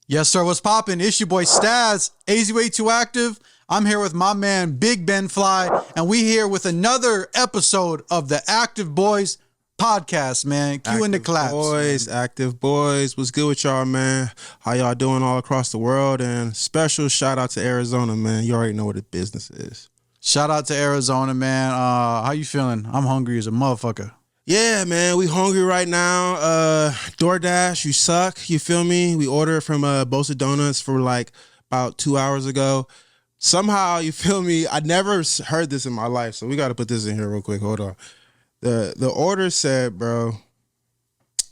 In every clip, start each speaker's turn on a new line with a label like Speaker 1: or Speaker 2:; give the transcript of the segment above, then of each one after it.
Speaker 1: Yes, sir. What's poppin'? It's your boy Staz, AZ2 Active. I'm here with my man Big Ben Fly, and we here with another episode of the Active Boys podcast, man. Cue in the claps.
Speaker 2: Active boys. What's good with y'all, man? How y'all doing all across the world? And special shout out to Arizona, man. You already know what the business is.
Speaker 1: Shout out to Arizona, man. How you feeling? I'm hungry as a motherfucker.
Speaker 2: Yeah, man, we hungry right now. DoorDash, you suck. You feel me? We ordered from Bosa Donuts for like about 2 hours ago. Somehow, you feel me? I never heard this in my life, so we got to put this in here real quick. Hold on. The order said, bro,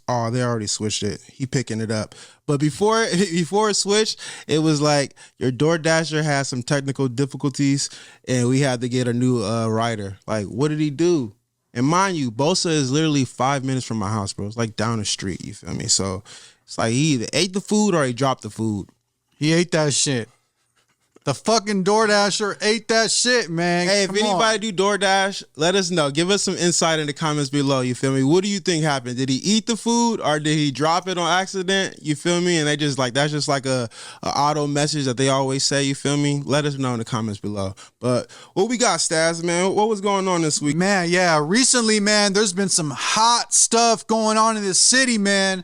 Speaker 2: oh, they already switched it. He picking it up. But before it switched, it was like your DoorDasher had some technical difficulties, and we had to get a new rider. Like, what did he do? And mind you, Bosa is literally 5 minutes from my house, bro. It's like down the street, you feel me? So it's like he either ate the food or he dropped the food.
Speaker 1: He ate that shit. The fucking DoorDasher ate that shit, man.
Speaker 2: Hey, if anybody do DoorDash, let us know. Give us some insight in the comments below, you feel me? What do you think happened? Did he eat the food or did he drop it on accident? You feel me? And they just like, that's just like a auto message that they always say, you feel me? Let us know in the comments below. But what we got, Staz, man? What was going on this week?
Speaker 1: Man, yeah, recently, man, there's been some hot stuff going on in this city, man.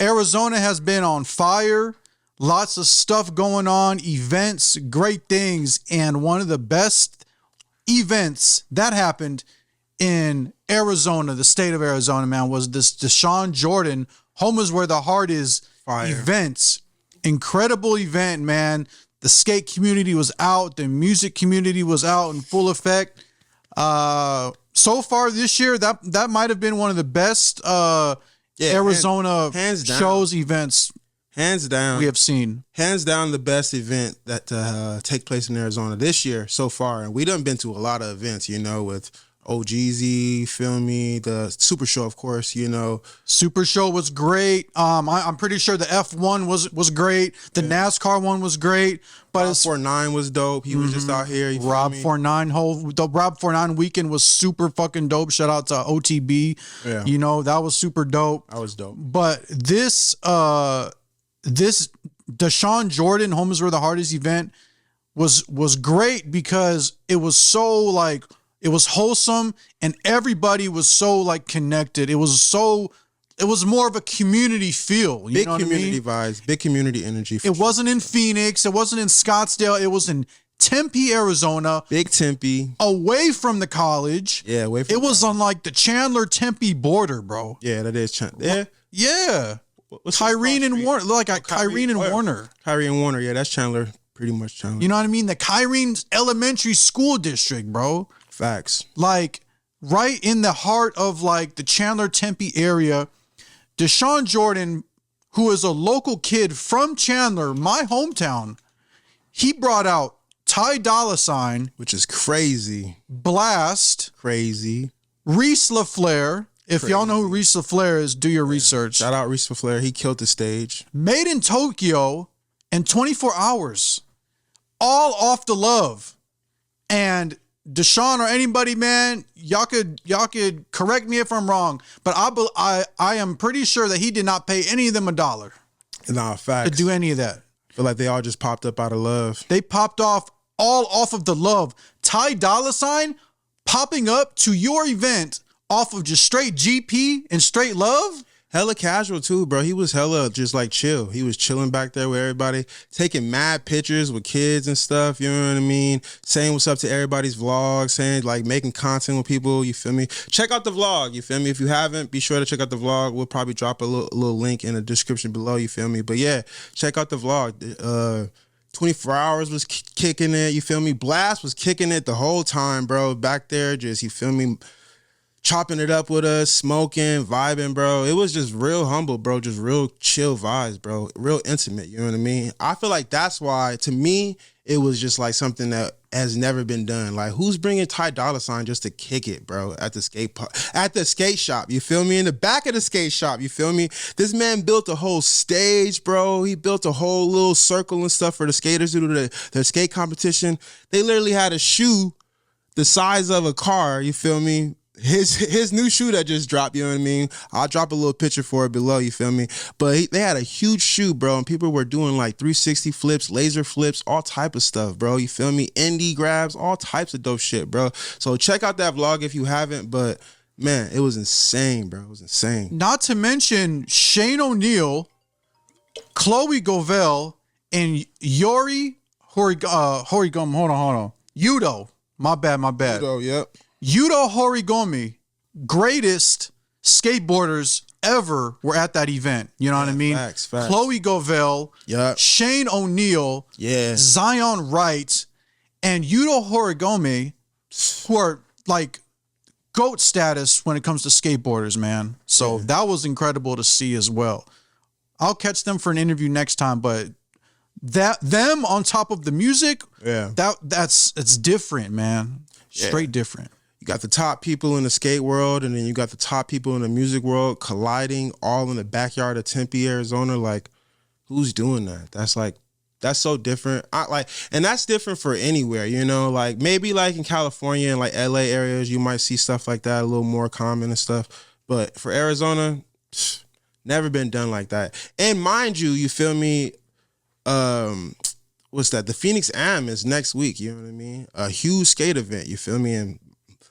Speaker 1: Arizona has been on fire. Lots of stuff going on, events, great things. And one of the best events that happened in Arizona, the state of Arizona, man, was this Deshaun Jordan, Home is Where the Heart Is events. Incredible event, man. The skate community was out. The music community was out in full effect. So far this year, that might have been one of the best Arizona
Speaker 2: hands down.
Speaker 1: shows, events.
Speaker 2: Hands down.
Speaker 1: We have seen.
Speaker 2: Hands down the best event that take place in Arizona this year so far. And we done been to a lot of events, you know, with OGZ, feel me, the Super Show, of course, you know.
Speaker 1: Super Show was great. I'm pretty sure the F1 was great. The NASCAR one was great. But
Speaker 2: Rob 49 was dope. He was just out here.
Speaker 1: Rob 49 the Rob 49 weekend was super fucking dope. Shout out to OTB.
Speaker 2: Yeah.
Speaker 1: You know, that was super dope.
Speaker 2: That was dope.
Speaker 1: But this Deshaun Jordan Home is Where the Heart Is event was great because it was so like, it was wholesome and everybody was so like connected. It was more of a community feel. You
Speaker 2: big
Speaker 1: know what
Speaker 2: community
Speaker 1: I mean?
Speaker 2: Vibes, big community energy.
Speaker 1: It wasn't in Phoenix. It wasn't in Scottsdale. It was in Tempe, Arizona.
Speaker 2: Big Tempe.
Speaker 1: Away from the college.
Speaker 2: Yeah, away from
Speaker 1: it was on like the Chandler-Tempe border, bro.
Speaker 2: Yeah, that is Chandler.
Speaker 1: Yeah. Kyrene and Warner, Kyrene and Warner.
Speaker 2: Kyrie and Warner, yeah, that's Chandler, pretty much Chandler.
Speaker 1: You know what I mean? The Kyrene Elementary School District, bro.
Speaker 2: Facts.
Speaker 1: Like right in the heart of like the Chandler Tempe area. Deshaun Jordan, who is a local kid from Chandler, my hometown, he brought out Ty Dolla $ign,
Speaker 2: which is crazy.
Speaker 1: Blast,
Speaker 2: crazy.
Speaker 1: Reese LaFleur. If y'all know who Reese LaFleur is, do your research.
Speaker 2: Shout out Reese LaFleur. He killed the stage.
Speaker 1: Made in Tokyo in 24 hours. All off the love. And Deshaun or anybody, man, y'all could correct me if I'm wrong, but I am pretty sure that he did not pay any of them $1.
Speaker 2: Nah, facts.
Speaker 1: To do any of that.
Speaker 2: I feel like they all just popped up out of love.
Speaker 1: They popped off of the love. Ty Dolla $ign popping up to your event off of just straight GP and straight love.
Speaker 2: Hella casual too, bro. He was hella just like chill. He was chilling back there with everybody, taking mad pictures with kids and stuff. You know what I mean? Saying what's up to everybody's vlog, saying like making content with people. You feel me? Check out the vlog. You feel me? If you haven't, be sure to check out the vlog. We'll probably drop a little link in the description below. You feel me? But yeah, check out the vlog. 24 hours was kicking it. You feel me? Blast was kicking it the whole time, bro. Back there, just you feel me? Chopping it up with us, smoking, vibing, bro. It was just real humble, bro. Just real chill vibes, bro. Real intimate, you know what I mean? I feel like that's why, to me, it was just like something that has never been done. Like, who's bringing Ty Dolla $ign just to kick it, bro, at the skate shop, you feel me? In the back of the skate shop, you feel me? This man built a whole stage, bro. He built a whole little circle and stuff for the skaters to do their skate competition. They literally had a shoe the size of a car, you feel me? his new shoe that just dropped, you know what I mean? I'll drop a little picture for it below, you feel me? But they had a huge shoe, bro, and people were doing like 360 flips, laser flips, all type of stuff, bro. You feel me? Indie grabs, all types of dope shit, bro. So check out that vlog if you haven't, but man, it was insane, bro. It was insane.
Speaker 1: Not to mention Shane O'Neill, Chloe Govell, and Yuri Horigome. Hold on. Yudo. My bad.
Speaker 2: Yudo, yep.
Speaker 1: Yudo Horigome, greatest skateboarders ever were at that event. You know what I mean?
Speaker 2: Facts.
Speaker 1: Chloe Govell,
Speaker 2: Yep.
Speaker 1: Shane O'Neill,
Speaker 2: Yeah.
Speaker 1: Zion Wright, and Yudo Horigome, who are like GOAT status when it comes to skateboarders, man. So that was incredible to see as well. I'll catch them for an interview next time, but them on top of the music, it's different, man. Straight different.
Speaker 2: You got the top people in the skate world, and then you got the top people in the music world colliding all in the backyard of Tempe, Arizona. Like, who's doing that? That's so different. And that's different for anywhere, you know, like maybe like in California and like LA areas, you might see stuff like that a little more common and stuff. But for Arizona, never been done like that. And mind you, you feel me? What's that? The Phoenix Am is next week. You know what I mean? A huge skate event. You feel me? And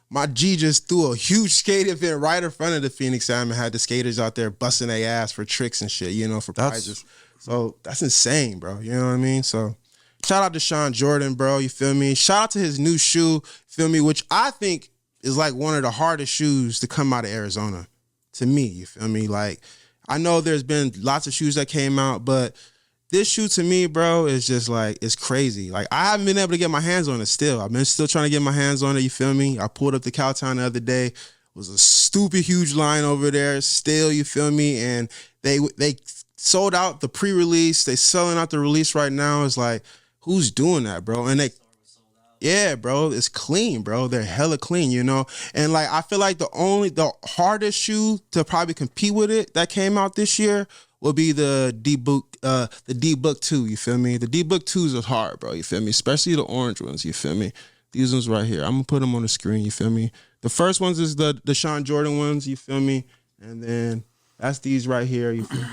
Speaker 2: my G just threw a huge skate event right in front of the Phoenix Am and had the skaters out there busting their ass for tricks and shit, you know, for prizes. So that's insane, bro. You know what I mean? So shout out to Sean Jordan, bro. You feel me? Shout out to his new shoe, feel me? Which I think is like one of the hardest shoes to come out of Arizona to me. You feel me? Like, I know there's been lots of shoes that came out, but this shoe to me, bro, is just like, it's crazy. Like, I haven't been able to get my hands on it still. I've been still trying to get my hands on it, you feel me? I pulled up to Cowtown the other day. It was a stupid huge line over there still, you feel me? And they sold out the pre-release. They selling out the release right now. It's like, who's doing that, bro? And yeah, bro, it's clean, bro. They're hella clean, you know? And like, I feel like the hardest shoe to probably compete with it that came out this year will be the D-Book 2, you feel me? The D-Book 2s are hard, bro, you feel me? Especially the orange ones, you feel me? These ones right here. I'm gonna put them on the screen, you feel me? The first ones is the Sean Jordan ones, you feel me? And then that's these right here, you feel me?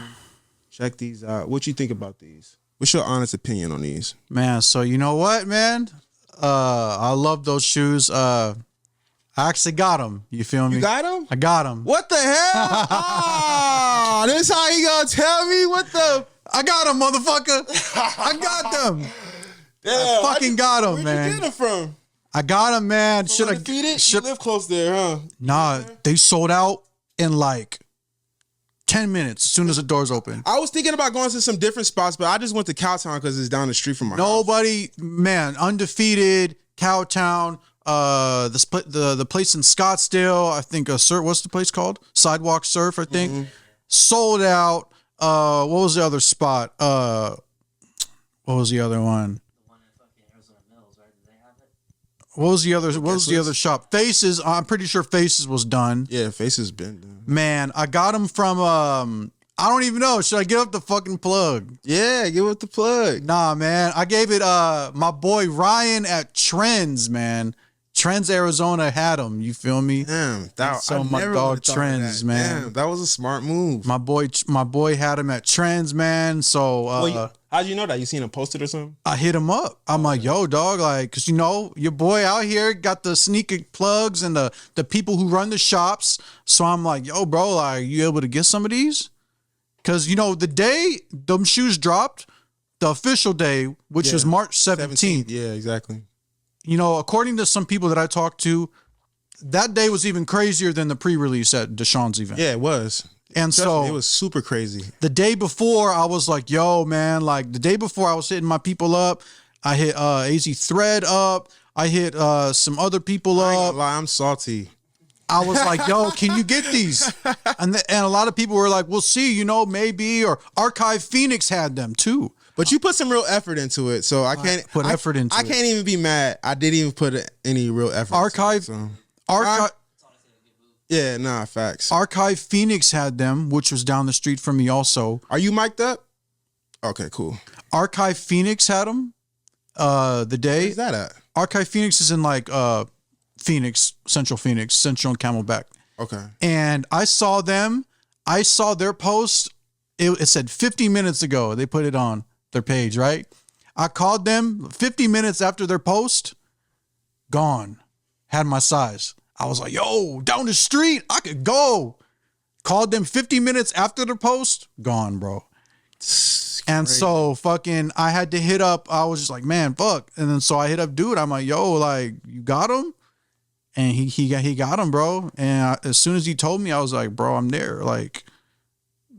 Speaker 2: Check these out. What you think about these? What's your honest opinion on these?
Speaker 1: Man, so you know what, man? I love those shoes. I actually got them. You feel me?
Speaker 2: You got them?
Speaker 1: I got them.
Speaker 2: What the hell? Oh, this how you gonna tell me what the...
Speaker 1: I got them, motherfucker. I got them.
Speaker 2: Damn,
Speaker 1: I fucking got them, man.
Speaker 2: Where'd you get them from?
Speaker 1: I got them, man.
Speaker 2: Should I feed it? You live close there, huh?
Speaker 1: Nah, they sold out in like 10 minutes as soon as the doors open.
Speaker 2: I was thinking about going to some different spots, but I just went to Cowtown because it's down the street from my house.
Speaker 1: Nobody, man, undefeated, Cowtown, the place in Scottsdale, I think, what's the place called? Sidewalk Surf, I think. Mm-hmm. Sold out. What was the other spot? What was the other one?
Speaker 3: The one in fucking Arizona Mills, right? Did they have it?
Speaker 1: What was the other shop? Faces. I'm pretty sure Faces was done.
Speaker 2: Yeah, Faces been done.
Speaker 1: Man, I got them from I don't even know. Should I give up the fucking plug?
Speaker 2: Yeah, give up the plug.
Speaker 1: Nah, man. I gave it my boy Ryan at Trends, man. Trends Arizona had them. You feel me?
Speaker 2: Damn,
Speaker 1: my dog Trends, man.
Speaker 2: Damn, that was a smart move.
Speaker 1: My boy had him at Trends, man. So
Speaker 2: how'd you know that? You seen him posted or something?
Speaker 1: I hit him up. I'm like, yo, dog, like, cause you know your boy out here got the sneaker plugs and the people who run the shops. So I'm like, yo, bro, like, you able to get some of these? Cause you know the day them shoes dropped, the official day, which was March 17th.
Speaker 2: Yeah, exactly.
Speaker 1: You know, according to some people that I talked to, that day was even crazier than the pre-release at Deshaun's event.
Speaker 2: Yeah, it was.
Speaker 1: And so
Speaker 2: it was super crazy.
Speaker 1: The day before, I was like, yo, man, like the day before I was hitting my people up. I hit AZ Thread up. I hit some other people
Speaker 2: I ain't
Speaker 1: up.
Speaker 2: gonna lie, I'm salty.
Speaker 1: I was like, yo, can you get these? And a lot of people were like, we'll see, you know, maybe. Or Archive Phoenix had them too.
Speaker 2: But you put some real effort into it, so I can't
Speaker 1: put effort into it.
Speaker 2: I can't even be mad. I didn't even put any real effort.
Speaker 1: Archive.
Speaker 2: Yeah, nah, facts.
Speaker 1: Archive Phoenix had them, which was down the street from me also.
Speaker 2: Are you mic'd up? Okay, cool.
Speaker 1: Archive Phoenix had them the day.
Speaker 2: Where's that at?
Speaker 1: Archive Phoenix is in like Phoenix, Central and Camelback.
Speaker 2: Okay.
Speaker 1: And I saw them. I saw their post. It said 50 minutes ago. They put it on their page, right? I called them 50 minutes after their post. Gone. Had my size. I was like, yo, down the street, I could go. Called them 50 minutes after the post. Gone, bro. And so fucking, I had to hit up. I was just like, man, fuck. And then so I hit up dude. I'm like, yo, like, you got him? And he got him, bro. And as soon as he told me, I was like, bro, I'm there. Like,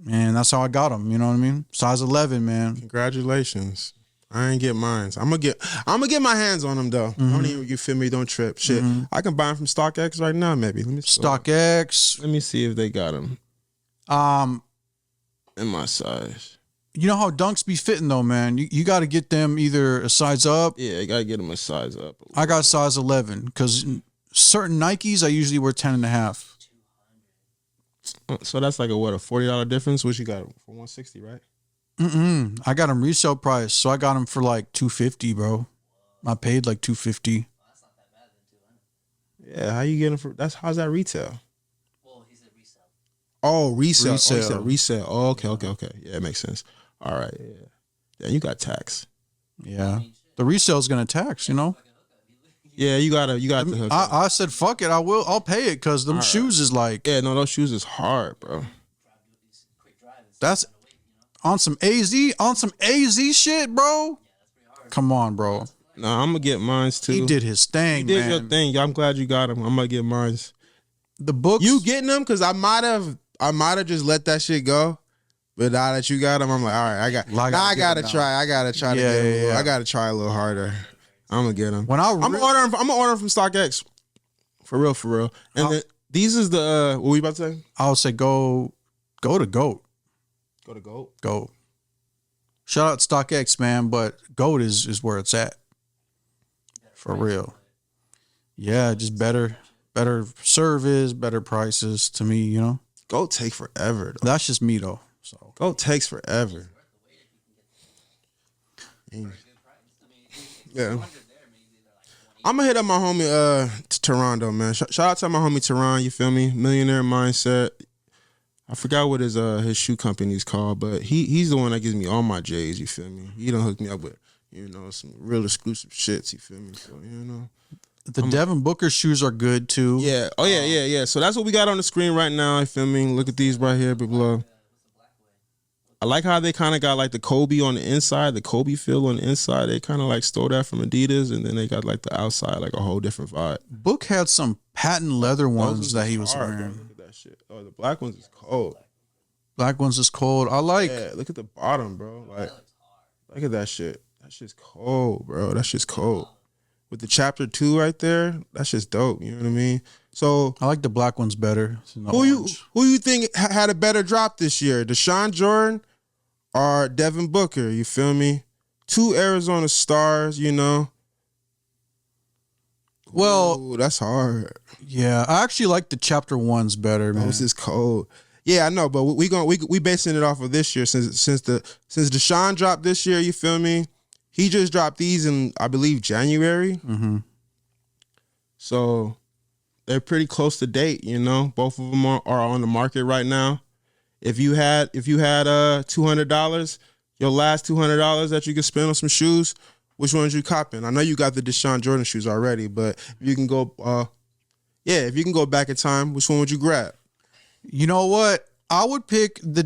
Speaker 1: man, that's how I got him. You know what I mean? Size 11, man.
Speaker 2: Congratulations. I ain't get mines. I'm gonna get my hands on them though. Don't even, you feel me? Don't trip. Shit, I can buy them from StockX right now. Maybe let me
Speaker 1: StockX.
Speaker 2: Let me see if they got them. In my size.
Speaker 1: You know how dunks be fitting though, man. You got to get them either a size up.
Speaker 2: Yeah, you gotta get them a size up.
Speaker 1: I got size 11 because certain Nikes I usually wear 10 and a half.
Speaker 2: So that's like a $40 difference. What you got for 160, right?
Speaker 1: I got them resale price, so I got them for like $250, bro. I paid like $250.
Speaker 3: That's not that bad then, 200.
Speaker 2: Yeah, how you getting for? How's that retail?
Speaker 3: Well, he said resale.
Speaker 2: Oh, resale.
Speaker 1: Resale.
Speaker 2: Oh, he said resale. Oh, okay. Yeah, it makes sense. All right. Yeah. Then you got tax.
Speaker 1: Yeah, the resale is gonna tax, you know.
Speaker 2: Yeah, you got the hook.
Speaker 1: I said fuck it, I'll pay it because them shoes is like,
Speaker 2: yeah, no, those shoes is hard, bro.
Speaker 1: that's on some AZ shit, bro. Come on, bro.
Speaker 2: No, I'm gonna get mines too.
Speaker 1: He did his thing,
Speaker 2: You did
Speaker 1: man.
Speaker 2: your thing. I'm glad you got them. I'm gonna get mines.
Speaker 1: The books.
Speaker 2: You getting them? Cause I might have just let that shit go. But now that you got them, I'm like, all right, I gotta try. I gotta try to get them.
Speaker 1: Yeah.
Speaker 2: I gotta try a little harder. I'm gonna get them.
Speaker 1: When
Speaker 2: I'm gonna order them from StockX. For real. And then, these is the what were you about to say?
Speaker 1: I would say go to GOAT.
Speaker 2: Go to GOAT.
Speaker 1: GOAT. Shout out StockX, man, but GOAT is where it's at. For real. Yeah, just better service, better prices to me, you know.
Speaker 2: GOAT take forever though.
Speaker 1: That's just me though. So
Speaker 2: GOAT takes forever. Yeah. I'm gonna hit up my homie Toronto, man. Shout out to my homie Toronto, you feel me? Millionaire Mindset. I forgot what his shoe company is called, but he's the one that gives me all my J's, you feel me? He done hooked me up with, you know, some real exclusive shits, you feel me? So, you know.
Speaker 1: the Devin Booker shoes are good too.
Speaker 2: Yeah. Oh yeah. So that's what we got on the screen right now, you feel me? Look at these right here, below. I like how they kind of got like the Kobe on the inside, the Kobe feel on the inside. They kind of like stole that from Adidas, and then they got like the outside, like a whole different vibe.
Speaker 1: Book had some patent leather ones that he was
Speaker 2: hard,
Speaker 1: wearing.
Speaker 2: bro. Look at that shit. Oh, the black ones is cold.
Speaker 1: Black ones is cold. I like.
Speaker 2: Yeah, look at the bottom, bro. Like, look at that shit. That shit's cold, bro. That shit's cold. With the chapter 2 right there, that's just dope. You know what I mean? So
Speaker 1: I like the black ones better.
Speaker 2: who you think had a better drop this year? Deshaun Jordan or Devin Booker? You feel me? 2 Arizona stars, you know.
Speaker 1: Well,
Speaker 2: ooh, that's hard.
Speaker 1: yeah, I actually like the chapter 1s better, man.
Speaker 2: This is cold. Yeah, I know, but we basing it off of this year since Deshaun dropped this year. You feel me? He just dropped these in, I believe, January.
Speaker 1: Mm-hmm.
Speaker 2: So they're pretty close to date. You know, both of them are on the market right now. If you had $200, your last $200 that you could spend on some shoes, which ones you copping? I know you got the Deshaun Jordan shoes already, but if you can go, if you can go back in time, which one would you grab?
Speaker 1: You know what? I would pick the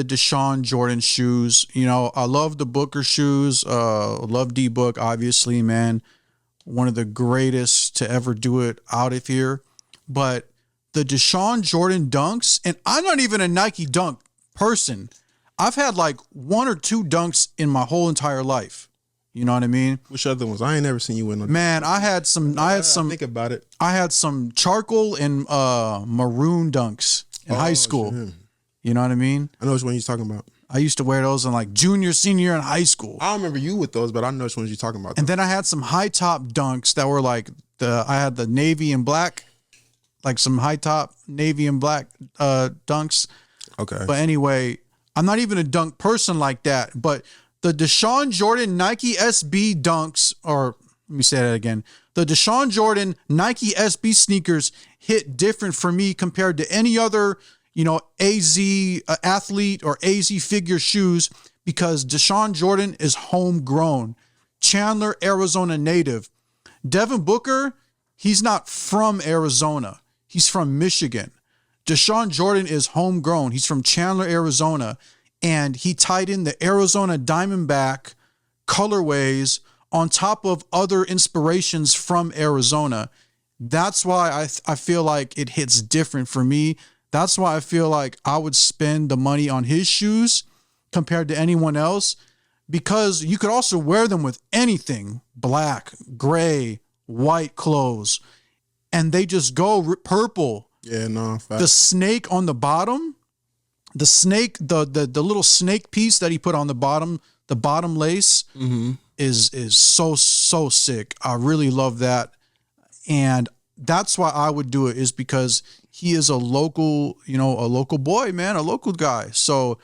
Speaker 1: Deshaun Jordan shoes. You know, I love the Booker shoes. Love D Book, obviously, man. One of the greatest to ever do it out of here. But the Deshaun Jordan dunks, and I'm not even a Nike dunk person. I've had like 1 or 2 dunks in my whole entire life. You know what I mean?
Speaker 2: Which other ones? I ain't never seen you win on.
Speaker 1: Man, I had some.
Speaker 2: Think about it.
Speaker 1: I had some charcoal and maroon dunks in high school.
Speaker 2: Shit.
Speaker 1: You know what I mean?
Speaker 2: I know which one you're talking about.
Speaker 1: I used to wear those in like junior, senior in high school.
Speaker 2: I don't remember you with those, but I know which ones you're talking about.
Speaker 1: And then I had some high top dunks that were like I had the navy and black, like some high top navy and black dunks.
Speaker 2: Okay.
Speaker 1: But anyway, I'm not even a dunk person like that. But the Deshaun Jordan Nike SB dunks, or Let me say that again. The Deshaun Jordan Nike SB sneakers hit different for me compared to any other, AZ athlete or AZ figure shoes, because Deshaun Jordan is homegrown. Chandler, Arizona native. Devin Booker, he's not from Arizona. He's from Michigan. Deshaun Jordan is homegrown. He's from Chandler, Arizona. And he tied in the Arizona Diamondback colorways on top of other inspirations from Arizona. That's why I feel like it hits different for me. That's why I feel like I would spend the money on his shoes compared to anyone else, because you could also wear them with anything, black, gray, white clothes, and they just go purple.
Speaker 2: Yeah, no. Fact.
Speaker 1: The snake on the bottom, the snake, the little snake piece that he put on the bottom lace is so sick. I really love that. And that's why I would do it, is because he is a local boy, man, a local guy. So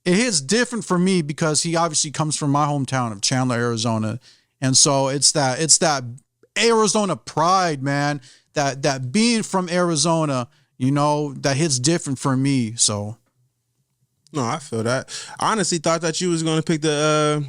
Speaker 1: it hits different for me because he obviously comes from my hometown of Chandler, Arizona. And so it's that Arizona pride, man, that being from Arizona, that hits different for me. So.
Speaker 2: No, I feel that. I honestly thought that you was going to pick the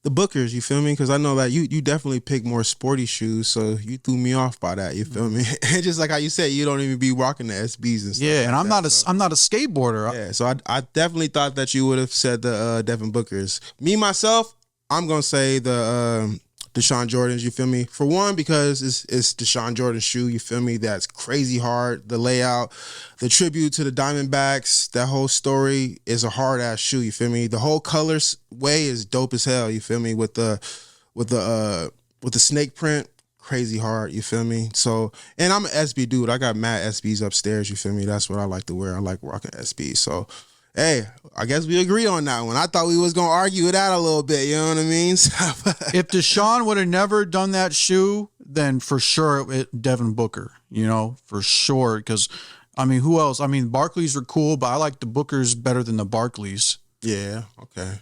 Speaker 2: Bookers, you feel me? Because I know that you definitely pick more sporty shoes, so you threw me off by that, you feel me? And just like how you said, you don't even be rocking the SBs and stuff.
Speaker 1: Yeah, and I'm not a skateboarder.
Speaker 2: Yeah, so I definitely thought that you would have said the Devin Bookers. Me, myself, I'm going to say the Deshaun Jordans, you feel me? For one, because it's Deshaun Jordan's shoe, you feel me? That's crazy hard. The layout, the tribute to the Diamondbacks, that whole story is a hard ass shoe, you feel me? The whole colors way is dope as hell, you feel me? With the snake print, crazy hard, you feel me? So, and I'm an SB dude. I got mad SBs upstairs, you feel me? That's what I like to wear. I like rocking SBs. So, hey, I guess we agree on that one. I thought we was going to argue it out a little bit, you know what I mean?
Speaker 1: If Deshaun would have never done that shoe, then for sure Devin Booker, for sure. Because, who else? Barclays are cool, but I like the Bookers better than the Barclays.
Speaker 2: Yeah, okay.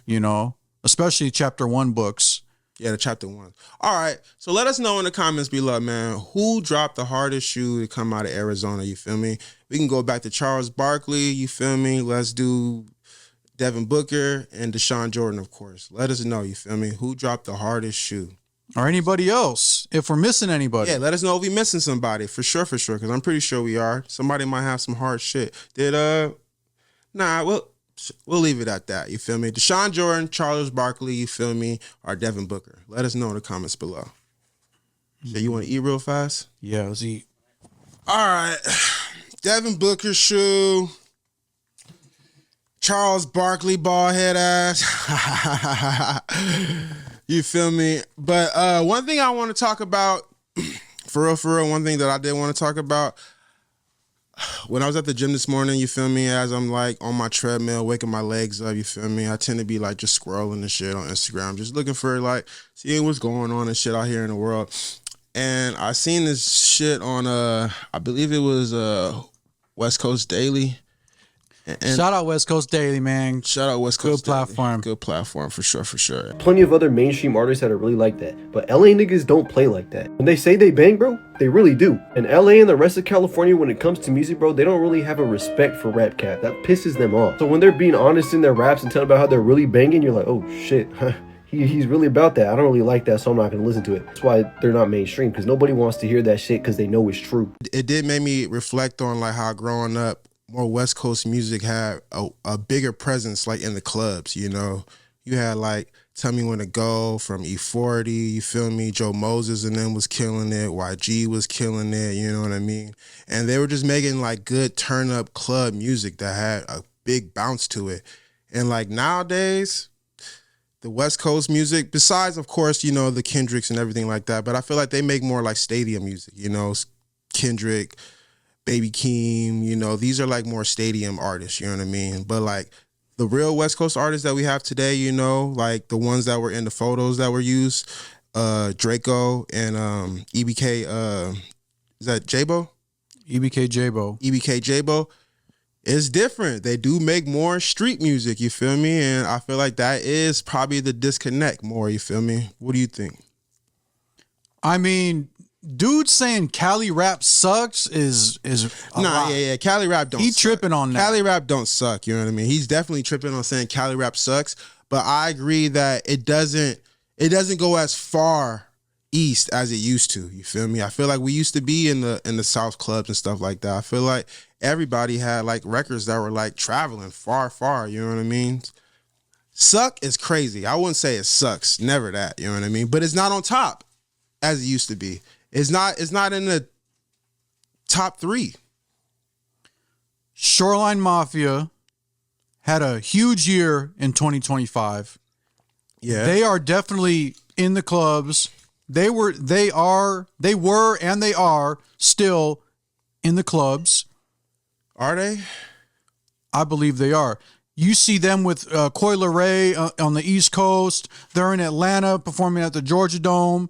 Speaker 1: Especially Chapter 1 books.
Speaker 2: Yeah, the Chapter 1. All right, so let us know in the comments below, man, who dropped the hardest shoe to come out of Arizona, you feel me? We can go back to Charles Barkley, you feel me? Let's do Devin Booker and Deshaun Jordan, of course. Let us know, you feel me? Who dropped the hardest shoe?
Speaker 1: Or anybody else, if we're missing anybody.
Speaker 2: Yeah, let us know if we missing somebody, for sure, because I'm pretty sure we are. Somebody might have some hard shit. We'll leave it at that, you feel me? Deshaun Jordan, Charles Barkley, you feel me, or Devin Booker. Let us know in the comments below. So you want to eat real fast?
Speaker 1: Yeah, let's eat.
Speaker 2: All right. Devin Booker shoe. Charles Barkley bald head ass. You feel me? But one thing I want to talk about, for real, one thing that I did want to talk about, when I was at the gym this morning, you feel me, as I'm like on my treadmill, waking my legs up, you feel me, I tend to be like just scrolling and shit on Instagram, just looking for like seeing what's going on and shit out here in the world. And I seen this shit on I believe it was West Coast Daily. And
Speaker 1: shout out West Coast Daily, man.
Speaker 2: Shout out West Coast
Speaker 1: Good platform.
Speaker 2: Daily. Good platform, for sure.
Speaker 4: Plenty of other mainstream artists that are really like that. But LA niggas don't play like that. When they say they bang, bro, they really do. And LA and the rest of California, when it comes to music, bro, they don't really have a respect for rap cat. That pisses them off. So when they're being honest in their raps and telling about how they're really banging, you're like, oh shit, he's really about that. I don't really like that, so I'm not going to listen to it. That's why they're not mainstream, because nobody wants to hear that shit because they know it's true.
Speaker 2: It did make me reflect on like how growing up, more West Coast music had a bigger presence like in the clubs, you know. You had like Tell Me When to Go from E40, you feel me? Joe Moses and them was killing it. YG was killing it, you know what I mean? And they were just making like good turn up club music that had a big bounce to it. And like nowadays, the West Coast music, besides of course, you know, the Kendricks and everything like that, but I feel like they make more like stadium music, you know, Kendrick, Baby Keem, you know, these are like more stadium artists, you know what I mean? But like the real West Coast artists that we have today, you know, like the ones that were in the photos that were used, Draco and EBK, is that J-Bo?
Speaker 1: EBK J-Bo.
Speaker 2: It's different. They do make more street music, you feel me? And I feel like that is probably the disconnect more, you feel me? What do you think?
Speaker 1: I mean, dude saying Cali rap sucks is a lot.
Speaker 2: Yeah. Cali rap don't
Speaker 1: He
Speaker 2: suck.
Speaker 1: tripping on that.
Speaker 2: Cali rap don't suck, you know what I mean? He's definitely tripping on saying Cali rap sucks, but I agree that it doesn't go as far east as it used to. You feel me? I feel like we used to be in the South clubs and stuff like that. I feel like everybody had like records that were like traveling far, you know what I mean? Suck is crazy. I wouldn't say it sucks. Never that, you know what I mean? But it's not on top as it used to be. It's not in the top 3.
Speaker 1: Shoreline Mafia had a huge year in 2025.
Speaker 2: Yeah.
Speaker 1: They are definitely in the clubs. They were, and they are still in the clubs.
Speaker 2: Are they?
Speaker 1: I believe they are. You see them with Coi Leray on the East Coast. They're in Atlanta performing at the Georgia Dome,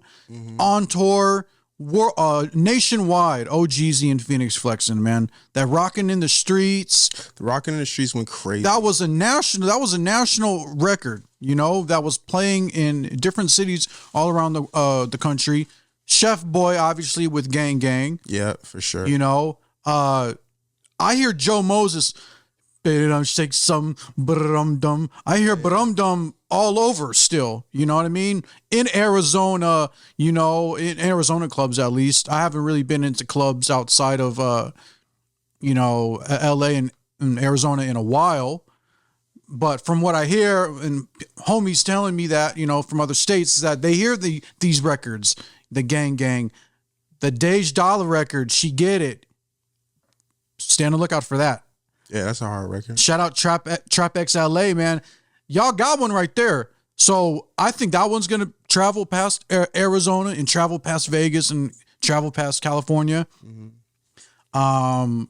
Speaker 1: on tour, nationwide. Oh, Jeezy and Phoenix flexing, man. That Rockin' in the Streets.
Speaker 2: The Rockin' in the Streets went crazy.
Speaker 1: That was a national record, you know, that was playing in different cities all around the country. Chef Boy, obviously, with Gang Gang.
Speaker 2: Yeah, for sure.
Speaker 1: You know, I hear Joe Moses, shake some brum-dum. I hear brum-dum all over still, you know what I mean? In Arizona, you know, in Arizona clubs at least. I haven't really been into clubs outside of, you know, LA and Arizona in a while. But from what I hear, and homies telling me that, you know, from other states, is that they hear these records, the Gang Gang, the Dej Dollar record, She Get It. Stand on the lookout for that.
Speaker 2: Yeah, that's a hard record.
Speaker 1: Shout out Trap X LA, man. Y'all got one right there. So I think that one's going to travel past Arizona and travel past Vegas and travel past California. But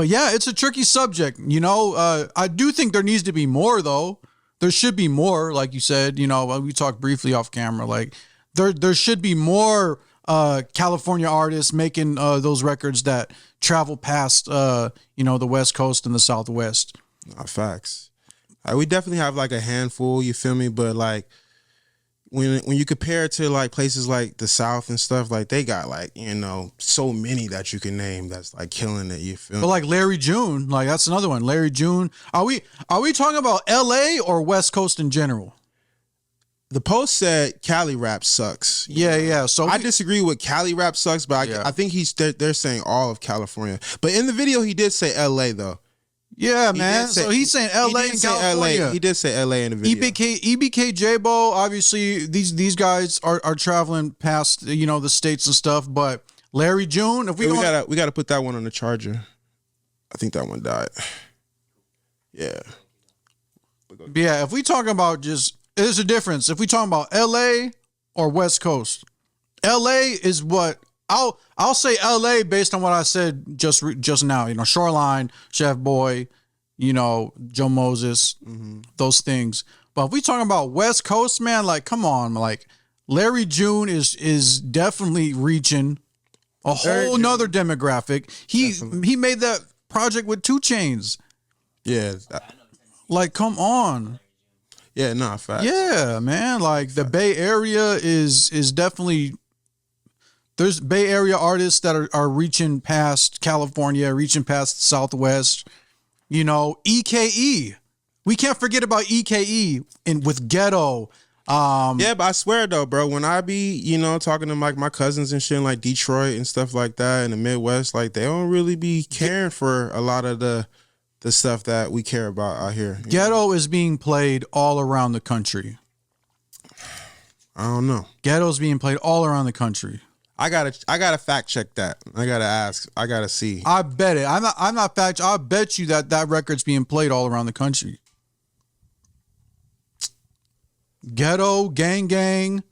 Speaker 1: yeah, it's a tricky subject. You know, I do think there needs to be more, though. There should be more, like you said. You know, we talked briefly off camera. Like there should be more California artists making those records that travel past, you know, the West Coast and the Southwest.
Speaker 2: Facts. We definitely have like a handful, you feel me? But like when you compare it to like places like the South and stuff, like they got like, you know, so many that you can name that's like killing it, you feel me?
Speaker 1: But like Larry June, like that's another one. Larry June. Are we talking about LA or West Coast in general?
Speaker 2: The post said Cali rap sucks.
Speaker 1: Yeah. So
Speaker 2: I disagree with Cali rap sucks, but I think they're saying all of California. But in the video, he did say LA though.
Speaker 1: Yeah, man. So he's saying LA and California.
Speaker 2: LA. He did say LA in the video.
Speaker 1: EBK J-Bo, obviously these guys are traveling past, you know, the states and stuff, but Larry June, if we
Speaker 2: gotta put that one on the charger. I think that one died. Yeah.
Speaker 1: Yeah, if we talking about there's a difference. If we talking about LA or West Coast. LA is what I'll say LA based on what I said just now. You know, Shoreline, Chef Boy, you know, Joe Moses, those things. But if we talking about West Coast, man, like come on, like Larry June is definitely reaching a whole nother demographic. He made that project with 2 Chainz.
Speaker 2: Yeah.
Speaker 1: Like, come on.
Speaker 2: Yeah, facts.
Speaker 1: Yeah, man. Like the Bay Area is definitely. There's Bay Area artists that are reaching past California, reaching past the Southwest. You know, EKE. We can't forget about EKE with Ghetto.
Speaker 2: Yeah, but I swear though, bro, when I be, you know, talking to like my cousins and shit in like Detroit and stuff like that in the Midwest, like they don't really be caring for a lot of the stuff that we care about out here.
Speaker 1: Ghetto is being played all around the country.
Speaker 2: I don't know.
Speaker 1: Ghetto's being played all around the country.
Speaker 2: I gotta fact check that. I gotta ask. I gotta see.
Speaker 1: I bet it. I'm not fact. I bet you that record's being played all around the country. Ghetto, Gang,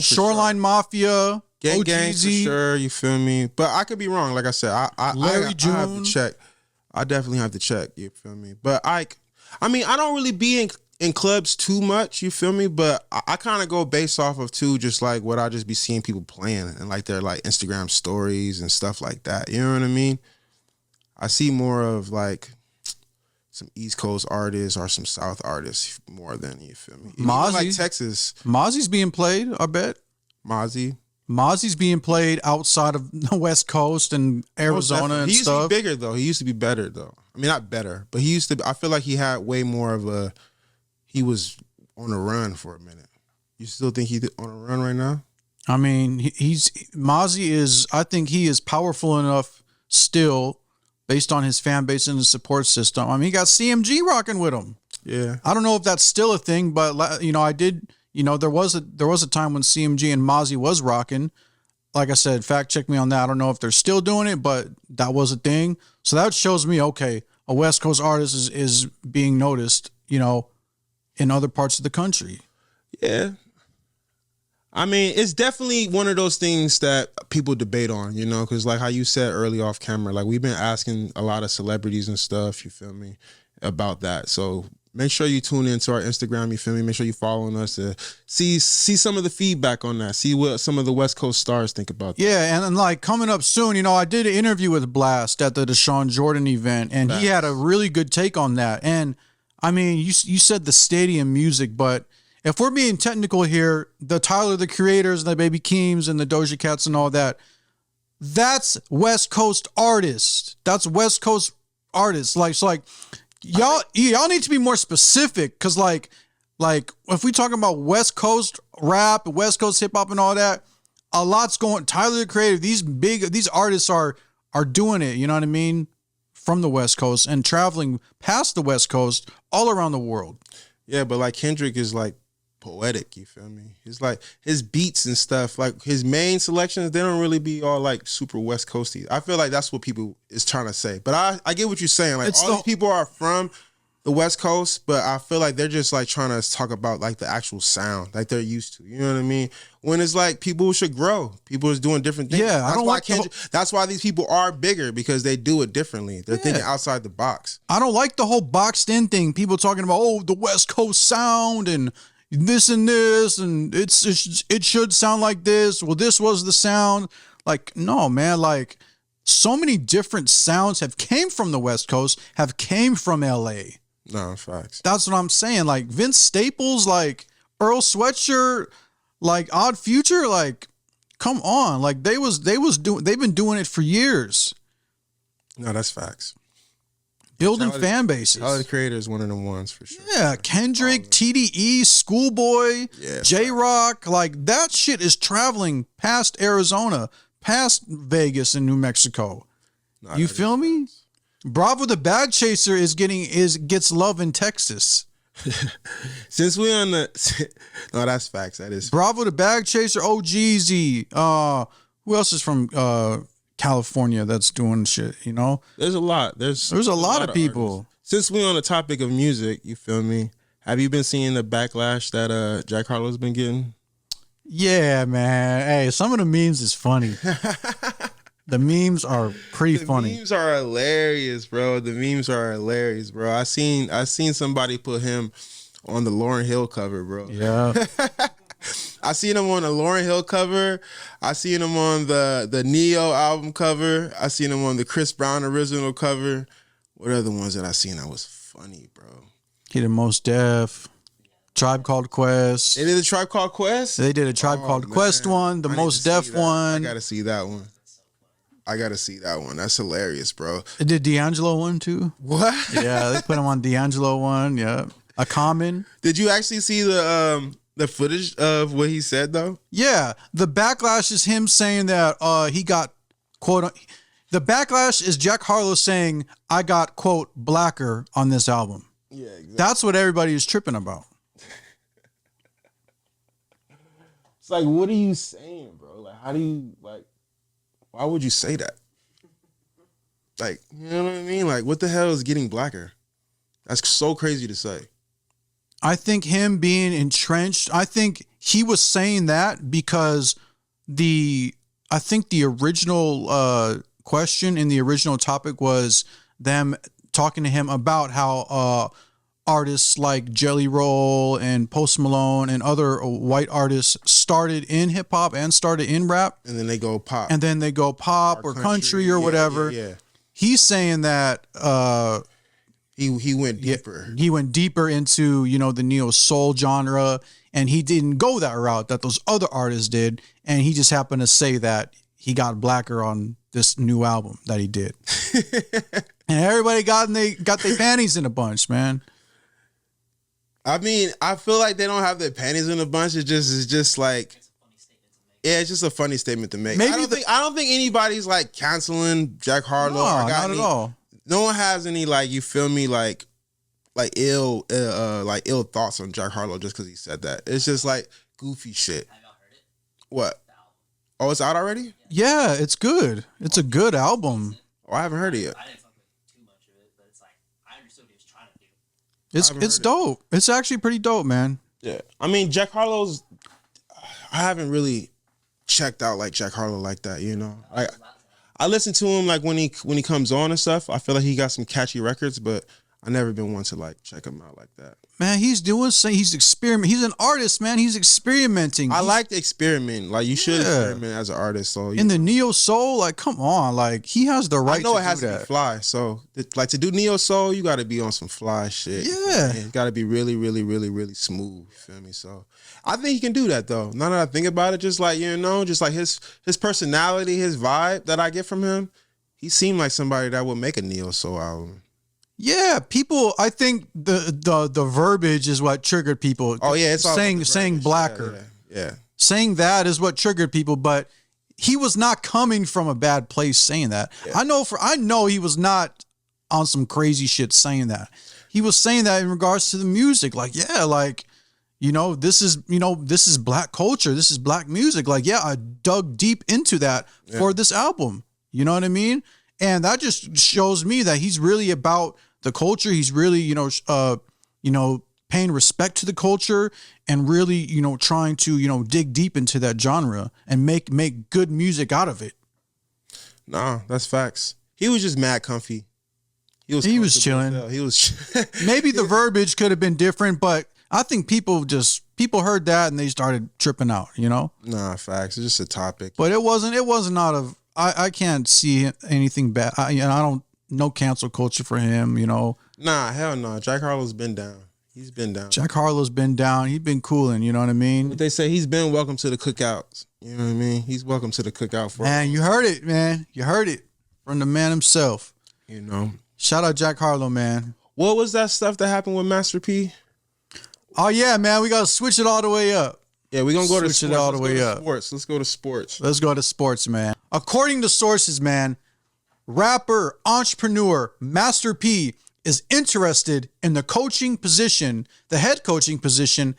Speaker 1: Shoreline Mafia,
Speaker 2: Gang for sure. You feel me? But I could be wrong. Like I said, I have to check. I definitely have to check. You feel me? But I mean, I don't really be in clubs too much, you feel me? But I kind of go based off of too, just like what I just be seeing people playing and like their like Instagram stories and stuff like that. You know what I mean? I see more of like some East Coast artists or some South artists more than, you feel me? Even
Speaker 1: Mozzie,
Speaker 2: like Texas.
Speaker 1: Mozzie's being played, I bet.
Speaker 2: Mozzie.
Speaker 1: Mozzie's being played outside of the West Coast and Arizona and
Speaker 2: he used
Speaker 1: stuff.
Speaker 2: to be bigger though. He used to be better though. I mean, not better, but he used to. I feel like he had way more of a. He was on a run for a minute. You still think he's on a run right now?
Speaker 1: I mean, Mozzie is. I think he is powerful enough still, based on his fan base and his support system. I mean, he got CMG rocking with him.
Speaker 2: Yeah.
Speaker 1: I don't know if that's still a thing, but you know, I did. You know, there was a time when CMG and Mozzie was rocking. Like I said, fact check me on that. I don't know if they're still doing it, but that was a thing. So that shows me, okay, a West Coast artist is being noticed, you know, in other parts of the country.
Speaker 2: Yeah. I mean, it's definitely one of those things that people debate on, you know, because like how you said early off camera, like we've been asking a lot of celebrities and stuff, you feel me, about that. So make sure you tune into our Instagram, you feel me? Make sure you following us to see some of the feedback on that. See what some of the West Coast stars think about that.
Speaker 1: Yeah, and like coming up soon, you know, I did an interview with Blast at the Deshaun Jordan event, and he had a really good take on that. And I mean, you said the stadium music, but if we're being technical here, the Tyler, the Creators, and the Baby Keems, and the Doja Cats and all that, that's West Coast artists. That's West Coast artists. Like, so like, y'all need to be more specific, because like if we talking about West Coast rap, West Coast hip hop, and all that, a lot's going. Tyler, the Creator, these artists are doing it. You know what I mean? From the West Coast and traveling past the West Coast all around the world.
Speaker 2: Yeah, but like Kendrick is like poetic, you feel me? It's like his beats and stuff, like his main selections, they don't really be all like super West Coasty. I feel like that's what people is trying to say. But I get what you're saying. Like these people are from the West Coast, but I feel like they're just like trying to talk about like the actual sound, like they're used to. You know what I mean? When it's like people should grow. People is doing different things.
Speaker 1: Yeah,
Speaker 2: that's why that's why these people are bigger, because they do it differently. They're thinking outside the box.
Speaker 1: I don't like the whole boxed in thing. People talking about, oh, the West Coast sound and this and this, and it should sound like this. Well, this was the sound. Like, no, man. Like, so many different sounds have came from the West Coast, have came from LA.
Speaker 2: No, facts.
Speaker 1: That's what I'm saying. Like Vince Staples, like Earl Sweatshirt, like Odd Future, like, come on. Like they've been doing it for years.
Speaker 2: No, that's facts.
Speaker 1: Building fan bases.
Speaker 2: Tyler, the Creator is one of them ones for sure.
Speaker 1: Yeah, Kendrick, TDE, Schoolboy,
Speaker 2: yeah,
Speaker 1: J-Rock, like that shit is traveling past Arizona, past Vegas and New Mexico. No, you feel me? Bravo the Bag Chaser gets love in Texas.
Speaker 2: Since we on the no, that's facts. That is
Speaker 1: Bravo the Bag Chaser, OGZ. Who else is from California that's doing shit, you know?
Speaker 2: There's a lot. There's
Speaker 1: a lot of people.
Speaker 2: Artists. Since we're on the topic of music, you feel me? Have you been seeing the backlash that Jack Harlow's been getting? Yeah,
Speaker 1: man. Hey, some of the memes is funny. The memes are pretty funny.
Speaker 2: The memes are hilarious, bro. I seen somebody put him on the Lauryn Hill cover, bro.
Speaker 1: Yeah.
Speaker 2: I seen him on the Lauryn Hill cover. I seen him on the Neo album cover. I seen him on the Chris Brown original cover. What other ones that I seen that was funny, bro?
Speaker 1: He did Most Def, Tribe Called Quest.
Speaker 2: They did a Tribe Called Quest?
Speaker 1: They did a Tribe Called Quest one, the Most Def one.
Speaker 2: I gotta see that one. That's hilarious, bro.
Speaker 1: It did D'Angelo one too.
Speaker 2: What?
Speaker 1: Yeah, they put him on D'Angelo one. Yeah, a Common.
Speaker 2: Did you actually see the footage of what he said though?
Speaker 1: Yeah, the backlash is him saying that he got quote. The backlash is Jack Harlow saying I got quote blacker on this album.
Speaker 2: Yeah, exactly.
Speaker 1: That's what everybody is tripping about.
Speaker 2: It's like, what are you saying, bro? Like, how do you like? Why would you say that? Like, you know what I mean? Like, what the hell is getting blacker? That's so crazy to say.
Speaker 1: I think him being entrenched, I think he was saying that because I think the original question in the original topic was them talking to him about how artists like Jelly Roll and Post Malone and other white artists started in hip hop and started in rap.
Speaker 2: And then they go pop.
Speaker 1: And then they go pop or country or whatever.
Speaker 2: Yeah.
Speaker 1: He's saying that
Speaker 2: He went
Speaker 1: Yeah,
Speaker 2: deeper.
Speaker 1: he went deeper into, you know, the neo soul genre, and he didn't go that route that those other artists did. And he just happened to say that he got blacker on this new album that he did. And everybody got their panties in a bunch, man.
Speaker 2: I mean, I feel like they don't have their panties in a bunch. It's just like, yeah, it's just a funny statement to make.
Speaker 1: Maybe
Speaker 2: I don't think anybody's like canceling Jack Harlow.
Speaker 1: No,
Speaker 2: or got
Speaker 1: not at all.
Speaker 2: No one has any like, you feel me, like ill thoughts on Jack Harlow just because he said that. It's just like goofy shit.
Speaker 3: Have y'all heard it?
Speaker 2: What? Oh, it's out already?
Speaker 1: Yeah, it's good. It's a good album.
Speaker 2: Oh, I haven't heard it yet.
Speaker 3: I didn't fuck with too much of it, but it's like I understood what he was trying to do.
Speaker 1: It's dope. It's actually pretty dope, man.
Speaker 2: Yeah. I mean, Jack Harlow's, I haven't really checked out like Jack Harlow like that, you know? I listen to him like when he comes on and stuff. I feel like he got some catchy records, but I never been one to like check him out like that.
Speaker 1: Man, he's experimenting. He's an artist, man. He's experimenting.
Speaker 2: I like to experiment. Like you should experiment as an artist. So
Speaker 1: in the neo soul, like, come on, like he has the right.
Speaker 2: I know
Speaker 1: to
Speaker 2: it has
Speaker 1: do
Speaker 2: to
Speaker 1: that.
Speaker 2: be fly. So like to do neo soul, you got to be on some fly shit.
Speaker 1: Yeah,
Speaker 2: it got to be really, really, really, really smooth. You feel me? So I think he can do that though. Now that I think about it, just like just like his personality, his vibe that I get from him, he seemed like somebody that would make a neo soul album.
Speaker 1: Yeah, people. I think the verbiage is what triggered people.
Speaker 2: Oh yeah, it's all
Speaker 1: saying blacker.
Speaker 2: Yeah.
Speaker 1: Saying that is what triggered people, but he was not coming from a bad place saying that.
Speaker 2: Yeah.
Speaker 1: I know he was not on some crazy shit saying that. He was saying that in regards to the music. Like, yeah, like, this is black culture. This is black music. Like, yeah, I dug deep into that for this album. You know what I mean? And that just shows me that he's really about the culture. He's really, paying respect to the culture and really, trying to, dig deep into that genre and make good music out of it.
Speaker 2: Nah, that's facts. He was just mad comfy. He was
Speaker 1: chilling.
Speaker 2: He was
Speaker 1: maybe the verbiage could have been different, but I think people heard that and they started tripping out,
Speaker 2: Nah, facts. It's just a topic.
Speaker 1: But it wasn't out of, I can't see anything bad. I don't no cancel culture for him,
Speaker 2: Nah, hell no. Jack Harlow's been down. He's been down.
Speaker 1: Jack Harlow's been down. He's been cooling, you know what I mean?
Speaker 2: But they say he's been welcome to the cookouts. You know what I mean? He's welcome to the cookout for
Speaker 1: Man, you heard it, man. You heard it from the man himself. Shout out Jack Harlow, man.
Speaker 2: What was that stuff that happened with Master P?
Speaker 1: Oh yeah, man. We gotta switch it all the way up.
Speaker 2: Yeah, we're gonna go to
Speaker 1: Switch
Speaker 2: sports.
Speaker 1: it all the way up.
Speaker 2: Let's go to sports.
Speaker 1: Let's go to sports, man. According to sources, man, rapper, entrepreneur, Master P is interested in the head coaching position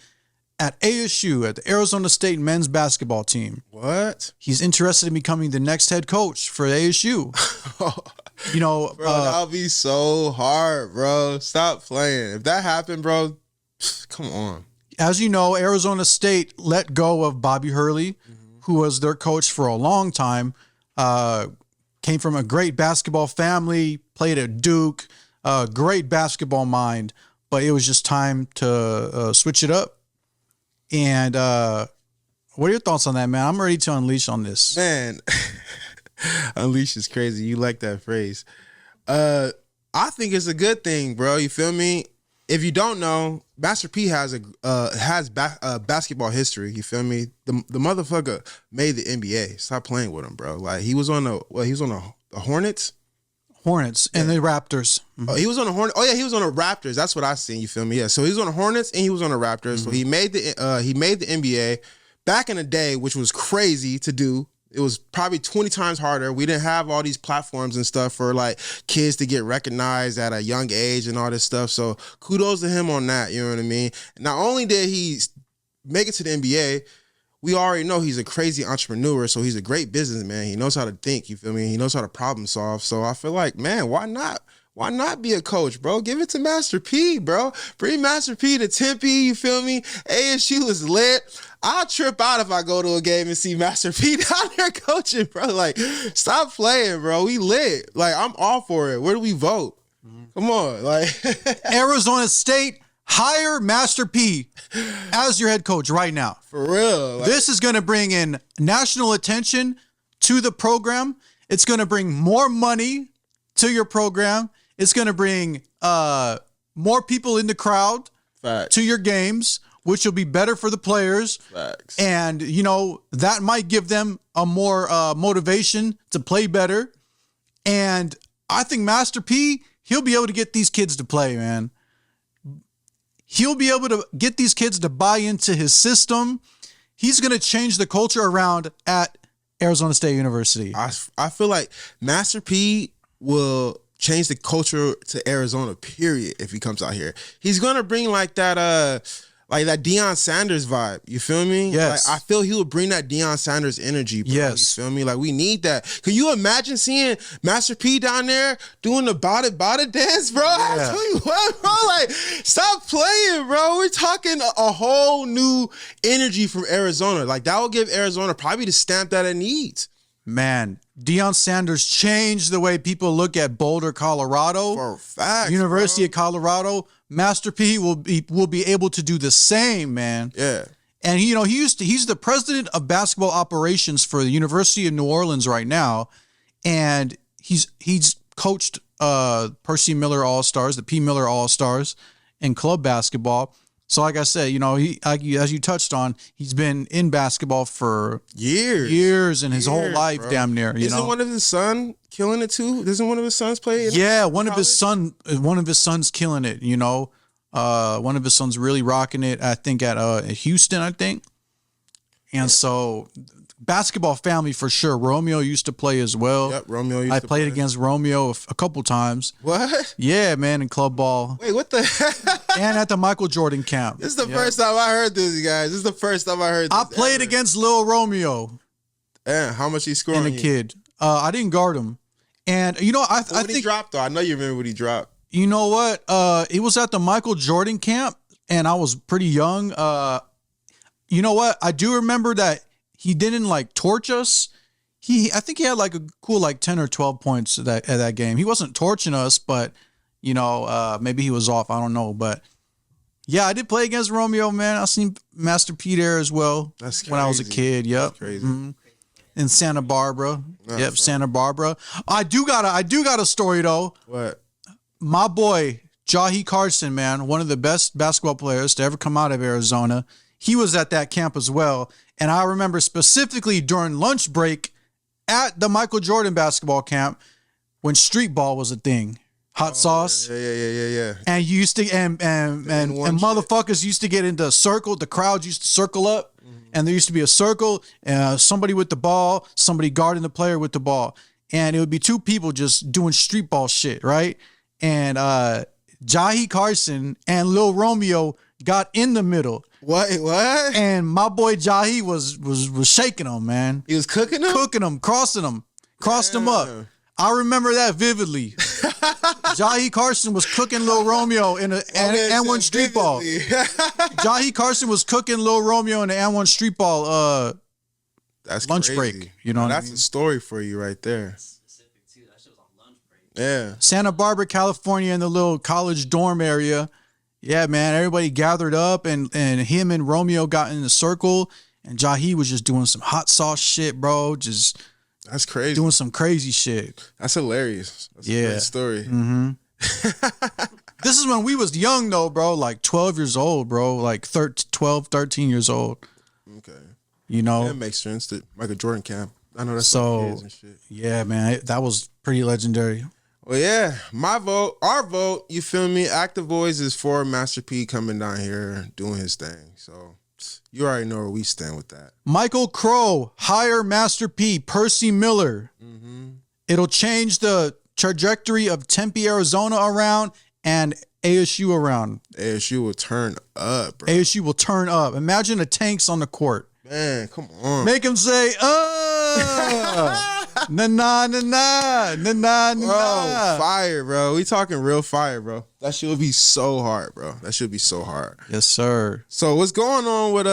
Speaker 1: at ASU, at the Arizona State men's basketball team.
Speaker 2: What?
Speaker 1: He's interested in becoming the next head coach for ASU.
Speaker 2: Bro, that'll be so hard, bro. Stop playing. If that happened, bro, come on.
Speaker 1: As you know, Arizona State let go of Bobby Hurley, who was their coach for a long time. Came from a great basketball family, played at Duke, great basketball mind, but it was just time to switch it up. And what are your thoughts on that, man? I'm ready to unleash on this.
Speaker 2: Man, unleash is crazy. You like that phrase. I think it's a good thing, bro. You feel me? If you don't know, Master P has basketball history. You feel me? The motherfucker made the NBA. Stop playing with him, bro. Like he was on the Hornets.
Speaker 1: Hornets and the Raptors.
Speaker 2: Oh, he was on the Hornets. Oh yeah, he was on the Raptors. That's what I seen. You feel me? Yeah. So he was on the Hornets and he was on the Raptors. So he made the NBA back in the day, which was crazy to do. It was probably 20 times harder. We didn't have all these platforms and stuff for like kids to get recognized at a young age and all this stuff. So kudos to him on that. You know what I mean? Not only did he make it to the NBA, we already know he's a crazy entrepreneur. So he's a great businessman. He knows how to think. You feel me? He knows how to problem solve. So I feel like, man, why not? Why not be a coach, bro? Give it to Master P, bro. Bring Master P to Tempe, you feel me? ASU is lit. I'll trip out if I go to a game and see Master P down there coaching, bro. Like, stop playing, bro. We lit. Like, I'm all for it. Where do we vote? Come on. Like,
Speaker 1: Arizona State, hire Master P as your head coach right now.
Speaker 2: For real. Like,
Speaker 1: this is going to bring in national attention to the program. It's going to bring more money to your program. It's going to bring more people in the crowd
Speaker 2: Facts.
Speaker 1: to your games, which will be better for the players.
Speaker 2: Facts.
Speaker 1: And, that might give them a more motivation to play better. And I think Master P, he'll be able to get these kids to play, man. He'll be able to get these kids to buy into his system. He's going to change the culture around at Arizona State University.
Speaker 2: I feel like Master P will change the culture to Arizona, period, if he comes out here. He's going to bring like that Deion Sanders vibe. You feel me?
Speaker 1: Yes.
Speaker 2: Like, I feel he will bring that Deion Sanders energy, bro.
Speaker 1: Yes.
Speaker 2: You feel me? Like, we need that. Can you imagine seeing Master P down there doing the bada bada dance, bro? I tell you what, bro. Like, stop playing, bro. We're talking a whole new energy from Arizona. Like, that will give Arizona probably the stamp that it needs.
Speaker 1: Man, Deion Sanders changed the way people look at Boulder, Colorado.
Speaker 2: For facts,
Speaker 1: University
Speaker 2: bro.
Speaker 1: of Colorado. Master P will be able to do the same, man.
Speaker 2: Yeah.
Speaker 1: And he's the president of basketball operations for the University of New Orleans right now, and he's coached Percy Miller All-Stars, the P. Miller All-Stars in club basketball. So like I said, as you touched on, he's been in basketball for years and his whole life, bro. Damn near.
Speaker 2: Isn't one of his sons killing it too? Doesn't one of his sons play?
Speaker 1: Yeah, one of his sons killing it. One of his sons really rocking it. I think at Houston, I think. And so, basketball family for sure. Romeo used to play as well.
Speaker 2: Yep, Romeo.
Speaker 1: I played against Romeo a couple times.
Speaker 2: What?
Speaker 1: Yeah, man, in club ball.
Speaker 2: Wait, what the?
Speaker 1: And at the Michael Jordan camp.
Speaker 2: This is the first time I heard this, guys. This is the first time I heard this.
Speaker 1: I played against Lil Romeo.
Speaker 2: Yeah, how much he scored?
Speaker 1: And a kid. I didn't guard him. And I think
Speaker 2: he dropped though. I know you remember what he dropped.
Speaker 1: You know what? It was at the Michael Jordan camp, and I was pretty young. You know what? I do remember that he didn't torch us. I think he had a cool 10 or 12 points at that game. He wasn't torching us, but maybe he was off. I don't know, but yeah, I did play against Romeo, man. I seen Master P there as well.
Speaker 2: That's crazy.
Speaker 1: When I was a kid. Yep.
Speaker 2: That's crazy.
Speaker 1: Mm-hmm. In Santa Barbara. Yep, Santa Barbara. I do got a story though.
Speaker 2: What?
Speaker 1: My boy Jahi Carson, man, one of the best basketball players to ever come out of Arizona. He was at that camp as well. And I remember specifically during lunch break at the Michael Jordan basketball camp when street ball was a thing. Hot sauce.
Speaker 2: Yeah.
Speaker 1: And you used to and motherfuckers used to get into a circle. The crowd used to circle up. And there used to be a circle, somebody with the ball, somebody guarding the player with the ball. And it would be two people just doing street ball shit, right? And Jahi Carson and Lil Romeo got in the middle.
Speaker 2: What?
Speaker 1: And my boy Jahi was shaking them, man.
Speaker 2: He was cooking them?
Speaker 1: Cooking them, crossing them, crossed them up. I remember that vividly. Jahi Carson was cooking Lil Romeo in an N1 street ball. Jahi Carson was cooking Lil Romeo in the N1 street ball
Speaker 2: that's
Speaker 1: lunch
Speaker 2: crazy.
Speaker 1: break. You know
Speaker 2: that's a story for you right there.
Speaker 3: Specific too. That shit was on lunch break.
Speaker 2: Yeah.
Speaker 1: Santa Barbara, California, in the little college dorm area. Yeah, man, everybody gathered up and him and Romeo got in a circle and Jahi was just doing some hot sauce shit, bro.
Speaker 2: That's crazy.
Speaker 1: Doing some crazy shit.
Speaker 2: That's hilarious. That's a great story.
Speaker 1: Mm-hmm. This is when we was young though, bro. 12 years old, bro. 12, 13 years old.
Speaker 2: Okay.
Speaker 1: That
Speaker 2: makes sense. The Michael Jordan camp. I know that's
Speaker 1: so.
Speaker 2: kids and shit.
Speaker 1: Yeah, man, that was pretty legendary.
Speaker 2: Well, yeah, our vote. You feel me? Active Boys is for Master P coming down here doing his thing. So you already know where we stand with that.
Speaker 1: Michael Crow, hire Master P, Percy Miller.
Speaker 2: Mm-hmm.
Speaker 1: It'll change the trajectory of Tempe, Arizona around and ASU around.
Speaker 2: ASU will turn up, bro.
Speaker 1: ASU will turn up. Imagine the tanks on the court.
Speaker 2: Man, come on.
Speaker 1: Make them say, na-na, na-na, na-na,
Speaker 2: Bro,
Speaker 1: na-na.
Speaker 2: fire, bro. We talking real fire, bro. That shit would be so hard, bro. That should be so hard.
Speaker 1: Yes, sir.
Speaker 2: So what's going on with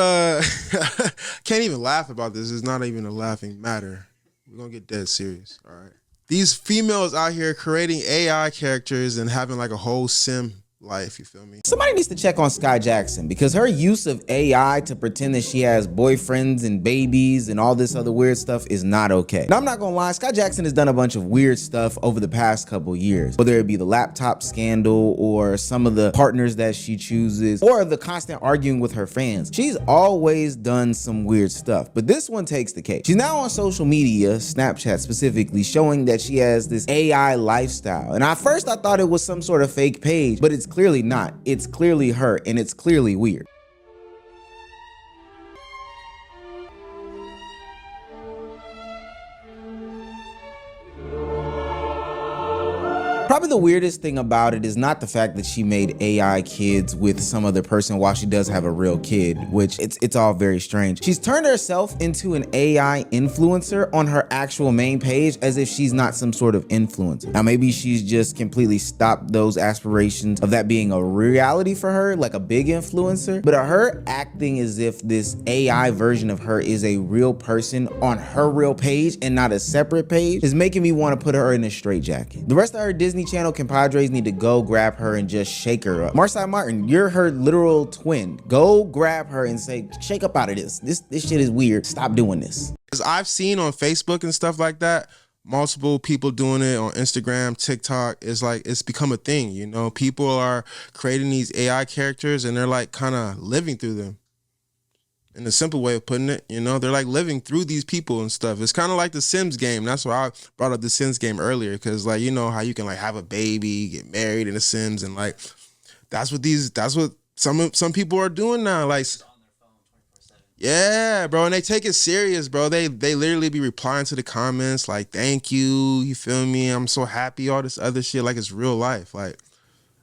Speaker 2: can't even laugh about this. It's not even a laughing matter. We're gonna get dead serious. All right. These females out here creating AI characters and having a whole sim life. You feel me?
Speaker 5: Somebody needs to check on Sky Jackson because her use of AI to pretend that she has boyfriends and babies and all this other weird stuff is not okay. Now, I'm not gonna lie, Sky Jackson has done a bunch of weird stuff over the past couple years, whether it be the laptop scandal or some of the partners that she chooses or the constant arguing with her fans. She's always done some weird stuff, but this one takes the cake. She's now on social media, Snapchat specifically, showing that she has this AI lifestyle. And at first I thought it was some sort of fake page, but it's clearly not. It's clearly her, and it's clearly weird. Probably the weirdest thing about it is not the fact that she made AI kids with some other person while she does have a real kid, which it's all very strange. She's turned herself into an AI influencer on her actual main page as if she's not some sort of influencer. Now maybe she's just completely stopped those aspirations of that being a reality for her, like a big influencer, but her acting as if this AI version of her is a real person on her real page and not a separate page is making me want to put her in a straitjacket. The rest of her Disney Channel compadres need to go grab her and just shake her up. Marsai Martin, you're her literal twin. Go grab her and say, shake up out of this. This shit is weird. Stop doing this.
Speaker 2: Because I've seen on Facebook and stuff like that, multiple people doing it on Instagram, TikTok. It's like, it's become a thing, you know? People are creating these AI characters and they're like kind of living through them. In a simple way of putting it, you know, they're like living through these people and stuff. It's kind of like the Sims game. That's why I brought up the Sims game earlier, because like, you know how you can like have a baby, get married in the Sims, and like that's what some people are doing now. Like, yeah, bro, and they take it serious, bro. They literally be replying to the comments like, "Thank you," you feel me? I'm so happy, all this other shit, like it's real life. Like,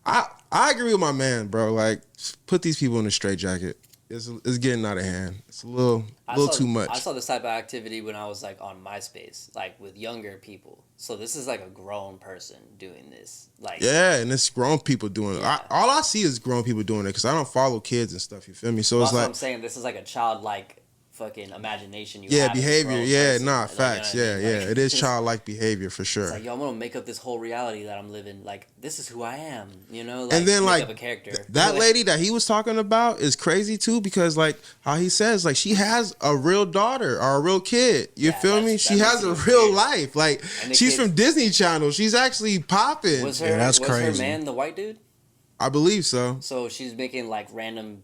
Speaker 2: I agree with my man, bro. Like, put these people in a straitjacket. It's getting out of hand. It's a little too much.
Speaker 3: I saw this type of activity when I was like on MySpace, like with younger people. So this is like a grown person doing this. Like,
Speaker 2: yeah, and it's grown people doing it.
Speaker 3: Yeah.
Speaker 2: All I see is grown people doing it because I don't follow kids and stuff. You feel me? So it's
Speaker 3: that's
Speaker 2: like,
Speaker 3: what I'm saying. This is like a childlike fucking imagination you
Speaker 2: yeah,
Speaker 3: have.
Speaker 2: behavior. Yeah, nah,
Speaker 3: like,
Speaker 2: facts.
Speaker 3: You know what I mean?
Speaker 2: Yeah.
Speaker 3: Like,
Speaker 2: It is childlike behavior for sure.
Speaker 3: It's like, yo, I'm gonna make up this whole reality that I'm living. Like, this is who I am. You know, like,
Speaker 2: and then
Speaker 3: make
Speaker 2: like
Speaker 3: up a character.
Speaker 2: that lady that he was talking about is crazy too, because like how he says like she has a real daughter or a real kid. You
Speaker 3: Yeah,
Speaker 2: feel me?
Speaker 3: that
Speaker 2: She has a
Speaker 3: makes it
Speaker 2: real
Speaker 3: weird.
Speaker 2: life. Like
Speaker 3: And
Speaker 2: she's
Speaker 3: the
Speaker 2: from Disney Channel. She's actually popping.
Speaker 3: Was
Speaker 1: that's
Speaker 3: her
Speaker 1: crazy.
Speaker 3: man the white dude?
Speaker 2: I believe so.
Speaker 3: So she's making like random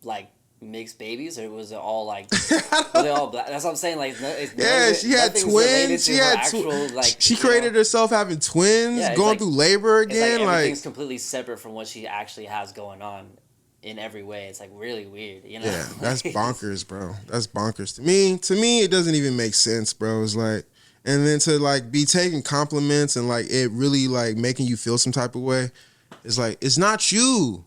Speaker 3: like mixed babies, or was it all like were they all black? That's what I'm saying. Like,
Speaker 2: Yeah, she had twins. She had she created herself having twins,
Speaker 3: Yeah, it's
Speaker 2: going
Speaker 3: like-
Speaker 2: through labor
Speaker 3: It's
Speaker 2: again.
Speaker 3: like
Speaker 2: Like,
Speaker 3: everything's completely separate from what she actually has going on in every way. It's like really weird, you know?
Speaker 2: yeah, that's bonkers, bro. That's bonkers to me. To me, it doesn't even make sense, bro. It's like, and then to like be taking compliments and like it really like making you feel some type of way. It's like, it's not you.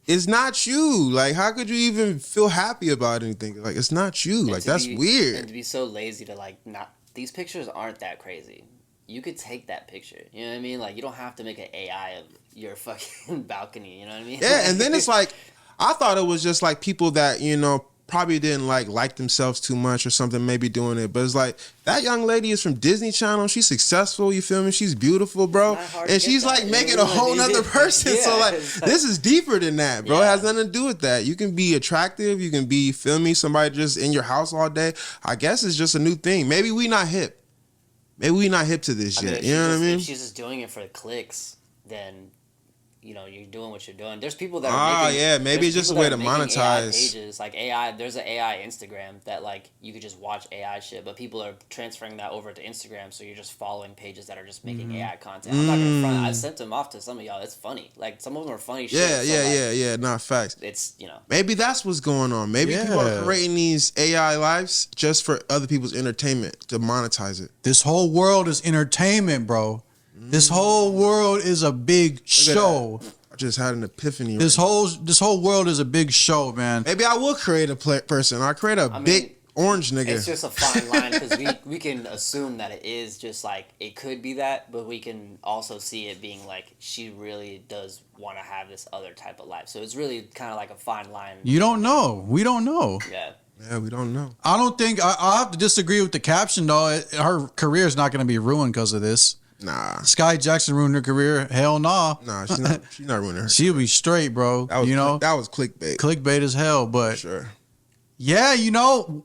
Speaker 2: It's not you. Like, how could you even feel happy about anything? Like, it's not you.
Speaker 3: And
Speaker 2: Like,
Speaker 3: to
Speaker 2: that's
Speaker 3: be-
Speaker 2: weird.
Speaker 3: And to be so lazy to like not, these pictures aren't that crazy. You could take that picture. You know what I mean? Like, you don't have to make an AI of your fucking balcony. You know what I mean?
Speaker 2: Yeah, and then it's like, I thought it was just like people that, you know, probably didn't like themselves too much or something, maybe doing it. But it's like, that young lady is from Disney Channel. She's successful, you feel me? She's beautiful, bro.
Speaker 3: It's not hard to
Speaker 2: And
Speaker 3: get
Speaker 2: she's
Speaker 3: that.
Speaker 2: like
Speaker 3: You
Speaker 2: making
Speaker 3: know
Speaker 2: a
Speaker 3: what I
Speaker 2: whole
Speaker 3: mean?
Speaker 2: nother person. So
Speaker 3: Yeah,
Speaker 2: like,
Speaker 3: it's like-
Speaker 2: this is deeper than that, bro. It
Speaker 3: Yeah.
Speaker 2: has nothing to do with that. You can be attractive. You can be, you feel me? Somebody just in your house all day. I guess it's just a new thing. Maybe we not hip. Maybe we not hip to this
Speaker 3: I mean,
Speaker 2: yet.
Speaker 3: if
Speaker 2: You know what I
Speaker 3: she's
Speaker 2: mean?
Speaker 3: If she's just doing it for the clicks, then you know you're doing what you're doing. There's people that are
Speaker 2: Ah,
Speaker 3: making,
Speaker 2: yeah, maybe
Speaker 3: there's
Speaker 2: it's just a
Speaker 3: people
Speaker 2: way
Speaker 3: that
Speaker 2: to
Speaker 3: are making AI
Speaker 2: monetize.
Speaker 3: pages like AI. There's an AI Instagram that like you could just watch AI shit, but people are transferring that over to Instagram, so you're just following pages that are just making AI content. I'm not gonna front. I've sent them off to some of y'all. It's funny. Like some of them are funny shit.
Speaker 2: Yeah,
Speaker 3: so, like,
Speaker 2: yeah. Not facts.
Speaker 3: It's
Speaker 2: Maybe that's what's going on. Maybe people are
Speaker 1: Yeah.
Speaker 2: creating these AI lives just for other people's entertainment to monetize it.
Speaker 1: This whole world is entertainment, bro. This whole world is a big show.
Speaker 2: I just had an epiphany.
Speaker 1: This whole world is a big show, man.
Speaker 2: Maybe I will create a person. I'll create a big orange nigga.
Speaker 3: It's just a fine line because we can assume that it is just like it could be that, but we can also see it being like she really does want to have this other type of life. So it's really kind of like a fine line.
Speaker 1: You don't know. We don't know.
Speaker 3: Yeah.
Speaker 2: Yeah, we don't know.
Speaker 1: I don't think I'll have to disagree with the caption though. Her career is not going to be ruined because of this.
Speaker 2: Nah.
Speaker 1: Sky Jackson ruined her career. Hell nah.
Speaker 2: Nah, she's not ruining her.
Speaker 1: She'll be straight, bro.
Speaker 2: That was clickbait.
Speaker 1: Clickbait as hell, but
Speaker 2: Sure.
Speaker 1: yeah,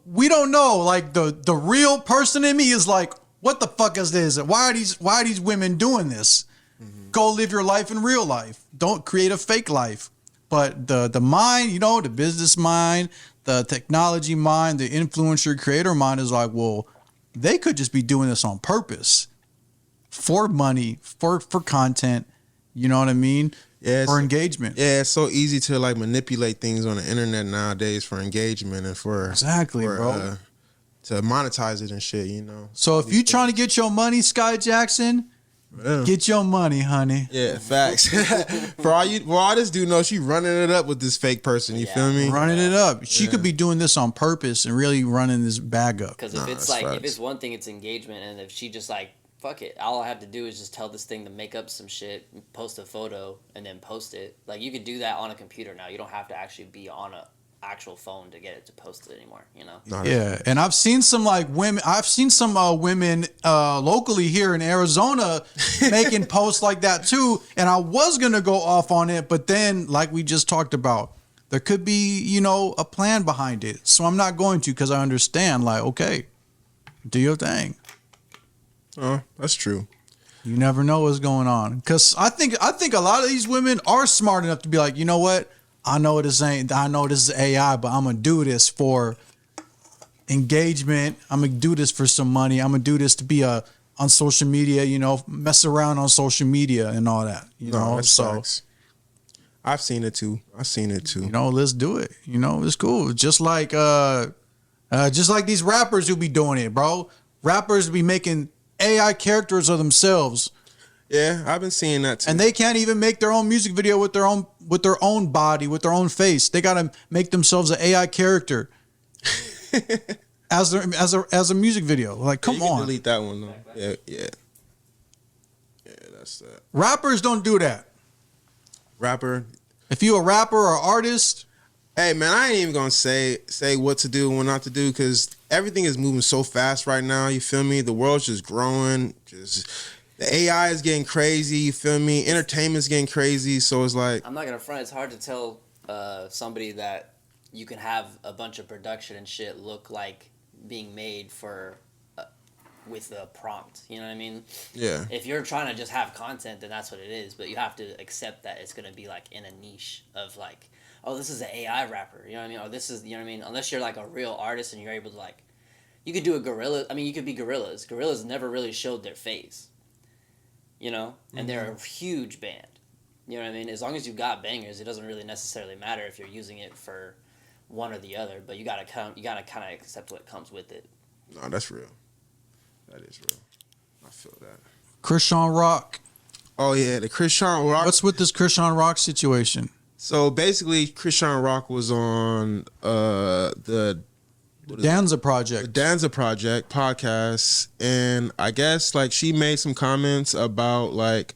Speaker 1: we don't know. Like the real person in me is like, what the fuck is this? Why are these women doing this? Mm-hmm. Go live your life in real life. Don't create a fake life. But the mind, the business mind, the technology mind, the influencer creator mind is like, well, they could just be doing this on purpose. For money, for content, you know what I mean?
Speaker 2: Yeah,
Speaker 1: for engagement.
Speaker 2: Yeah, it's so easy to like manipulate things on the internet nowadays for engagement and for
Speaker 1: bro.
Speaker 2: To monetize it and shit,
Speaker 1: So if you're trying to get your money, Sky Jackson, get your money, honey.
Speaker 2: Yeah, facts. for all this dude knows, she running it up with this fake person. You feel me?
Speaker 1: Running it up. She could be doing this on purpose and really running this bag up.
Speaker 3: Because if it's one thing, it's engagement, and if she just like, fuck it, all I have to do is just tell this thing to make up some shit, post a photo, and then post it. Like, you could do that on a computer now. You don't have to actually be on a actual phone to get it to post it anymore,
Speaker 1: Yeah, and I've seen some women locally here in Arizona making posts like that too, and I was gonna go off on it, but then like we just talked about, there could be a plan behind it, so I'm not going to, because I understand, like, okay, do your thing.
Speaker 2: Oh, that's true.
Speaker 1: You never know what's going on, because I think a lot of these women are smart enough to be like, you know what, I know this is AI, but I'm gonna do this for engagement. I'm gonna do this for some money. I'm gonna do this to be on social media, mess around on social media and all that.
Speaker 2: That's facts. I've seen it too.
Speaker 1: Let's do it. It's cool. Just like these rappers who be doing it, bro. Rappers be making AI characters of themselves.
Speaker 2: Yeah, I've been seeing that too.
Speaker 1: And they can't even make their own music video with their own body, with their own face. They gotta make themselves an AI character as a music video. Like, come on.
Speaker 2: Delete that one though. Yeah, that's that.
Speaker 1: Rappers don't do that.
Speaker 2: Rapper.
Speaker 1: If you a rapper or artist,
Speaker 2: hey man, I ain't even gonna say what to do and what not to do, because everything is moving so fast right now. You feel me? The world's just growing. The AI is getting crazy, you feel me? Entertainment's getting crazy, so it's like...
Speaker 3: I'm not gonna front, it's hard to tell somebody that you can have a bunch of production and shit look like being made for... with a prompt, you know what I mean?
Speaker 2: Yeah.
Speaker 3: If you're trying to just have content, then that's what it is, but you have to accept that it's gonna be like in a niche of like, oh, this is an AI rapper, you know what I mean? Or this is, you know what I mean? Unless you're like a real artist and you're able to like... You could do a gorilla... I mean, you could be Gorillaz. Gorillaz never really showed their face. And they're a huge band. You know what I mean? As long as you've got bangers, it doesn't really necessarily matter if you're using it for one or the other, but you gotta kind of accept what comes with it.
Speaker 2: No, that's real. That is real. I feel that.
Speaker 1: Christian Rock.
Speaker 2: Oh yeah, the Christian Rock.
Speaker 1: What's with this Christian Rock situation?
Speaker 2: So basically, Christian Rock was on the
Speaker 1: Danza Project.
Speaker 2: The Danza Project podcast, and I guess like she made some comments about like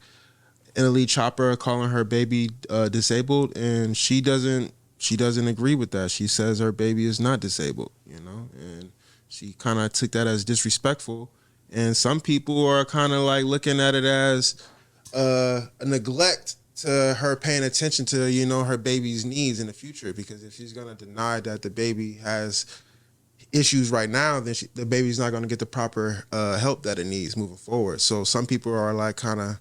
Speaker 2: Elite Chopper calling her baby disabled, and she doesn't agree with that. She says her baby is not disabled, and she kind of took that as disrespectful. And some people are kind of like looking at it as a neglect to her paying attention to her baby's needs in the future, because if she's gonna deny that the baby has issues right now, then the baby's not going to get the proper help that it needs moving forward. So some people are like kind of,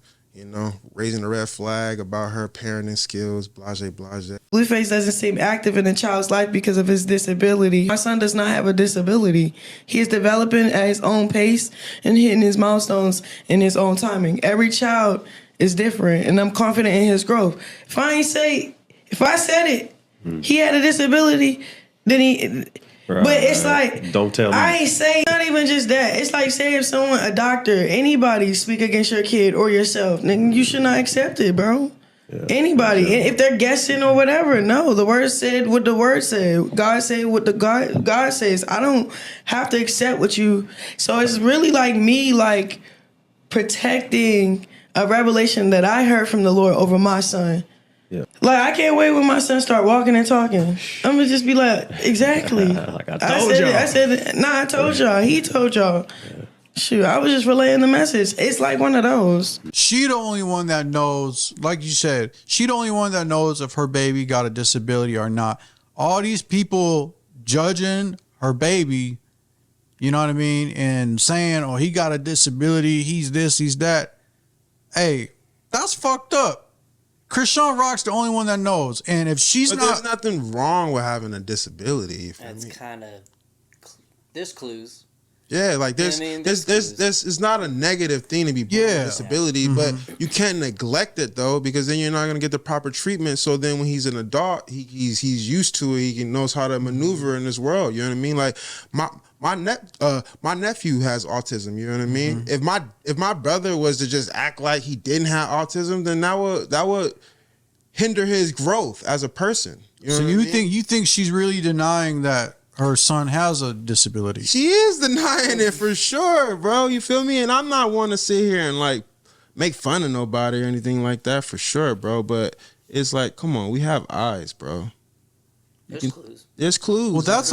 Speaker 2: raising a red flag about her parenting skills, blase.
Speaker 6: Blueface doesn't seem active in a child's life because of his disability. My son does not have a disability. He is developing at his own pace and hitting his milestones in his own timing. Every child is different, and I'm confident in his growth. If I said it, he had a disability, then he... Right, but it's like,
Speaker 4: don't tell me.
Speaker 6: I ain't saying, not even just that. It's like saying if someone, a doctor, anybody speak against your kid or yourself, then you should not accept it, bro. Yeah. Anybody. Yeah. If they're guessing or whatever, no. The word said what the word said. God said what the God says. I don't have to accept what you... So it's really like me, like, protecting a revelation that I heard from the Lord over my son. Yeah. Like, I can't wait when my son start walking and talking. I'm gonna just be like, exactly.
Speaker 4: Like I told y'all.
Speaker 6: I told y'all. He told y'all. Yeah. Shoot, I was just relaying the message. It's like one of those.
Speaker 1: She the only one that knows, like you said, she the only one that knows if her baby got a disability or not. All these people judging her baby, you know what I mean, and saying, oh, he got a disability, he's this, he's that. Hey, that's fucked up. Krishan Rock's the only one that knows. And if she's
Speaker 2: But there's nothing wrong with having a disability. You feel
Speaker 3: That's
Speaker 2: me?
Speaker 3: kind of, there's clues.
Speaker 2: Yeah, like there's it's not a negative thing to be born with a disability, but you can't neglect it though, because then you're not gonna get the proper treatment. So then when he's an adult, he's used to it. He knows how to maneuver in this world. You know what I mean? Like my nephew has autism. You know what I mean? If my brother was to just act like he didn't have autism, then that would hinder his growth as a person. You know
Speaker 1: so
Speaker 2: what I mean?
Speaker 1: you think she's really denying that her son has a disability?
Speaker 2: She is denying it for sure, bro. You feel me? And I'm not one to sit here and like make fun of nobody or anything like that for sure, bro. But it's like, come on, we have eyes, bro.
Speaker 3: There's clues.
Speaker 2: There's clues.
Speaker 1: Well, that's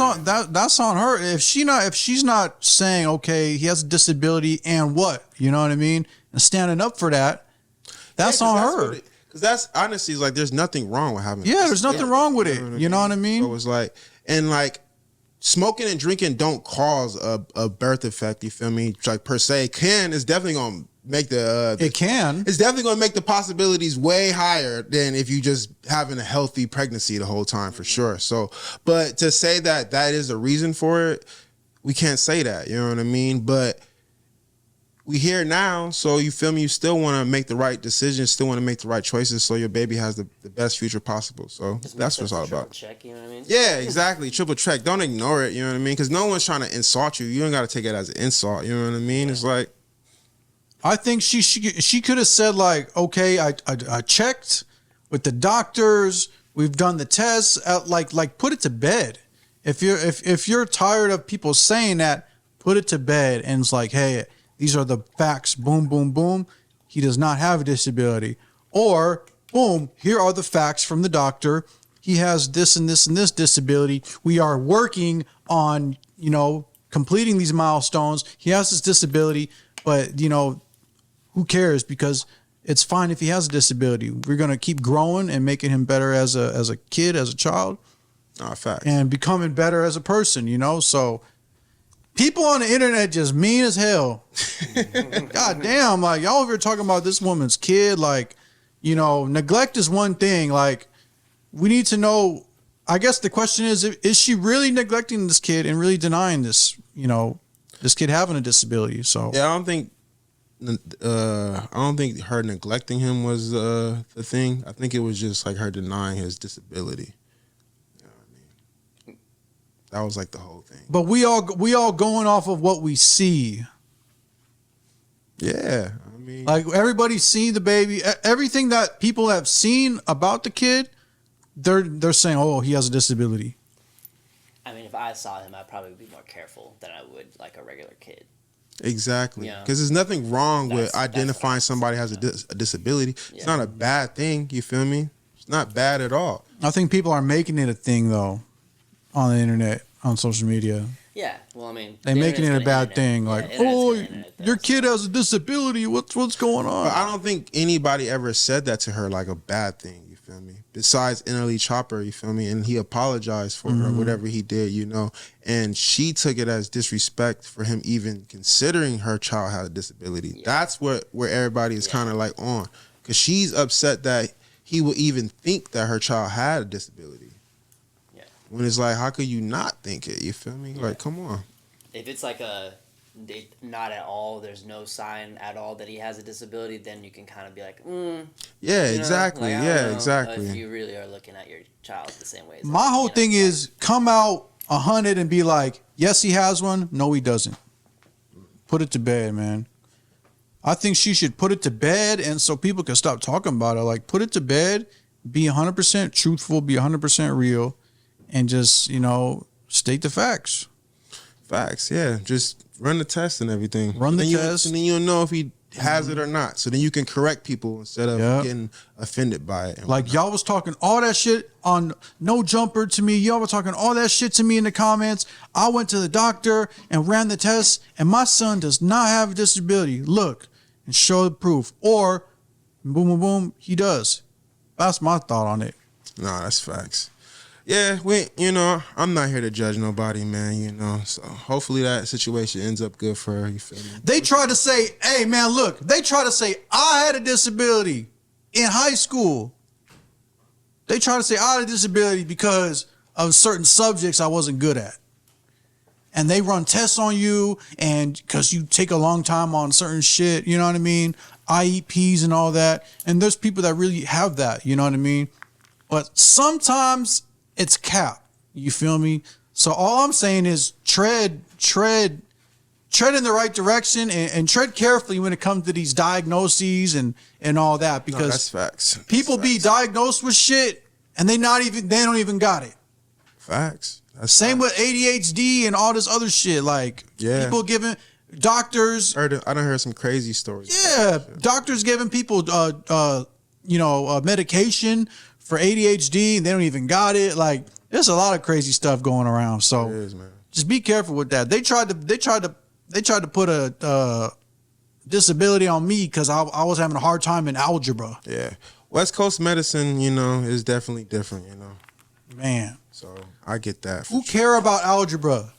Speaker 1: on her. If she's not saying, okay, he has a disability and what, you know what I mean, and standing up for that, that's on her.
Speaker 2: Because that's honestly like, there's nothing wrong with having.
Speaker 1: Yeah, there's nothing wrong with it. You know what I mean?
Speaker 2: So it's like, and like, smoking and drinking don't cause a birth effect. You feel me? Like per se, it's definitely gonna make
Speaker 1: it can.
Speaker 2: It's definitely gonna make the possibilities way higher than if you just having a healthy pregnancy the whole time for sure. So, but to say that is a reason for it, we can't say that. You know what I mean? But we here now, so you feel me? You still want to make the right decisions, still want to make the right choices, so your baby has the best future possible. So that's what it's all about.
Speaker 3: Check, you know what I mean?
Speaker 2: Yeah, exactly. Triple check. Don't ignore it. You know what I mean? Because no one's trying to insult you. You don't got to take it as an insult. You know what I mean? It's like,
Speaker 1: I think she could have said like, okay, I checked with the doctors. We've done the tests. Like put it to bed. If you're tired of people saying that, put it to bed. And it's like, hey, these are the facts. Boom, boom, boom. He does not have a disability. Or, boom, here are the facts from the doctor. He has this and this and this disability. We are working on, completing these milestones. He has this disability, but, who cares? Because it's fine if he has a disability. We're going to keep growing and making him better as a kid, as a child.
Speaker 2: Facts.
Speaker 1: And becoming better as a person, So people on the internet just mean as hell. God damn, like y'all over here talking about this woman's kid, like, neglect is one thing. Like, we need to know, I guess the question is she really neglecting this kid and really denying this, this kid having a disability? So
Speaker 2: yeah, I don't think her neglecting him was the thing. I think it was just like her denying his disability. That was like the whole thing.
Speaker 1: But we all going off of what we see.
Speaker 2: Yeah, I mean,
Speaker 1: like everybody's seen the baby. Everything that people have seen about the kid, they're saying, oh, he has a disability.
Speaker 3: I mean, if I saw him, I'd probably be more careful than I would like a regular kid.
Speaker 2: Exactly.
Speaker 3: Yeah.
Speaker 2: Because there's nothing wrong with identifying somebody has a disability.
Speaker 3: Yeah.
Speaker 2: It's not a bad thing. You feel me? It's not bad at all.
Speaker 1: I think people are making it a thing though, on the internet, on social media.
Speaker 3: Yeah, well, I mean,
Speaker 1: they're making it a bad thing.
Speaker 3: Yeah,
Speaker 1: like, oh, your kid has a disability. What's going on?
Speaker 2: But I don't think anybody ever said that to her like a bad thing. You feel me? Besides NLE Chopper, you feel me? And he apologized for her, whatever he did, And she took it as disrespect for him even considering her child had a disability. Yeah. That's where everybody is kind of like on. Because she's upset that he will even think that her child had a disability. Yeah. When it's like, how could you not think it? You feel me? Yeah. Like, come on.
Speaker 3: If it's like not at all, there's no sign at all that he has a disability, then you can kind of be like,
Speaker 2: yeah, exactly. Exactly.
Speaker 3: If you really are looking at your child the same way.
Speaker 1: My whole thing is come out 100 and be like, yes, he has one. No, he doesn't. Put it to bed, man. I think she should put it to bed, and so people can stop talking about it. Like, put it to bed, be 100% truthful, be 100% real, and just, state the facts.
Speaker 2: Facts, yeah. Just run the test and everything.
Speaker 1: Run the test.
Speaker 2: And then you'll know if he has it or not. So then you can correct people instead of getting offended by it.
Speaker 1: Like y'all was talking all that shit on No Jumper to me. Y'all were talking all that shit to me in the comments. I went to the doctor and ran the test, and my son does not have a disability. Look and show the proof. Or boom, boom, boom, he does. That's my thought on it.
Speaker 2: Nah, that's facts. Yeah, I'm not here to judge nobody, man, So hopefully that situation ends up good for her, you feel me?
Speaker 1: They try to say, hey, man, look, they try to say I had a disability in high school. They try to say I had a disability because of certain subjects I wasn't good at. And they run tests on you, and because you take a long time on certain shit, you know what I mean? IEPs and all that. And there's people that really have that, you know what I mean? But sometimes it's cap. You feel me? So all I'm saying is tread in the right direction and tread carefully when it comes to these diagnoses and all that, because
Speaker 2: that's facts.
Speaker 1: People be diagnosed with shit and they don't even got it.
Speaker 2: Facts. That's
Speaker 1: Same with ADHD and all this other shit. Like people giving doctors.
Speaker 2: I done heard some crazy stories.
Speaker 1: Yeah, doctors giving people medication for ADHD and they don't even got it. Like there's a lot of crazy stuff going around. So
Speaker 2: man.
Speaker 1: Just be careful with that. They tried to put a disability on me because I was having a hard time in algebra.
Speaker 2: Yeah, West Coast medicine, is definitely different.
Speaker 1: Man.
Speaker 2: So I get that.
Speaker 1: Who care about algebra?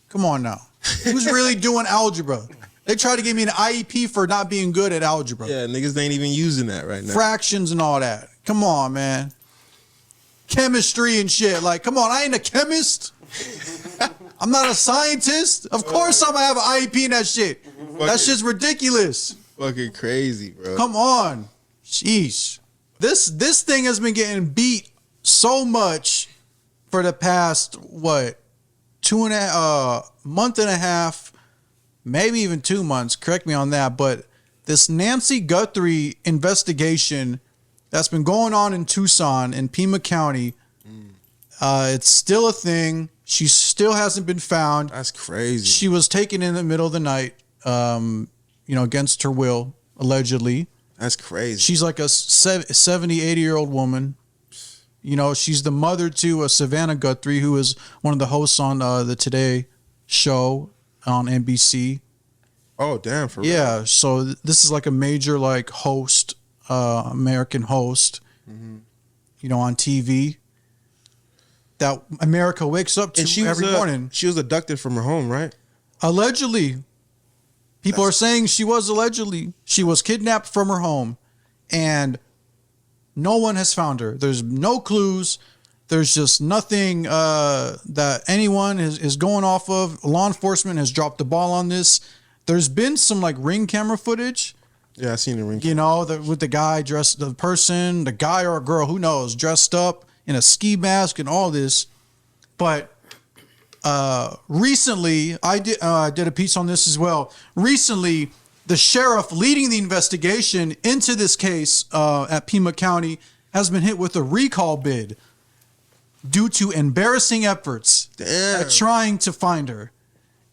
Speaker 1: Come on now. Who's really doing algebra? They try to give me an IEP for not being good at algebra.
Speaker 2: Yeah, niggas ain't even using that right now.
Speaker 1: Fractions and all that. Come on, man. Chemistry and shit. Like, come on, I ain't a chemist. I'm not a scientist. Of course I'm gonna have an IEP in that shit. That shit's ridiculous.
Speaker 2: Fucking crazy, bro.
Speaker 1: Come on. Sheesh. This thing has been getting beat so much for the past, month and a half, maybe even 2 months. Correct me on that. But this Nancy Guthrie investigation that's been going on in Tucson in Pima County, it's still a thing. She still hasn't been found.
Speaker 2: That's crazy.
Speaker 1: She was taken in the middle of the night, against her will, allegedly.
Speaker 2: That's crazy.
Speaker 1: She's like a 70, 80-year-old woman. She's the mother to Savannah Guthrie, who is one of the hosts on the Today Show on NBC.
Speaker 2: Oh, damn, for real?
Speaker 1: Yeah, so this is like a major host, American host, on TV that America wakes up to every morning.
Speaker 2: She was abducted from her home, right?
Speaker 1: Allegedly. People are saying she was allegedly. She was kidnapped from her home, and no one has found her. There's no clues. There's just nothing that anyone is going off of. Law enforcement has dropped the ball on this. There's been some ring camera footage.
Speaker 2: Yeah, I seen the ring camera.
Speaker 1: With the guy the person, the guy or a girl, who knows, dressed up in a ski mask and all this. But recently, I did a piece on this as well. Recently, the sheriff leading the investigation into this case at Pima County has been hit with a recall bid due to embarrassing efforts at trying to find her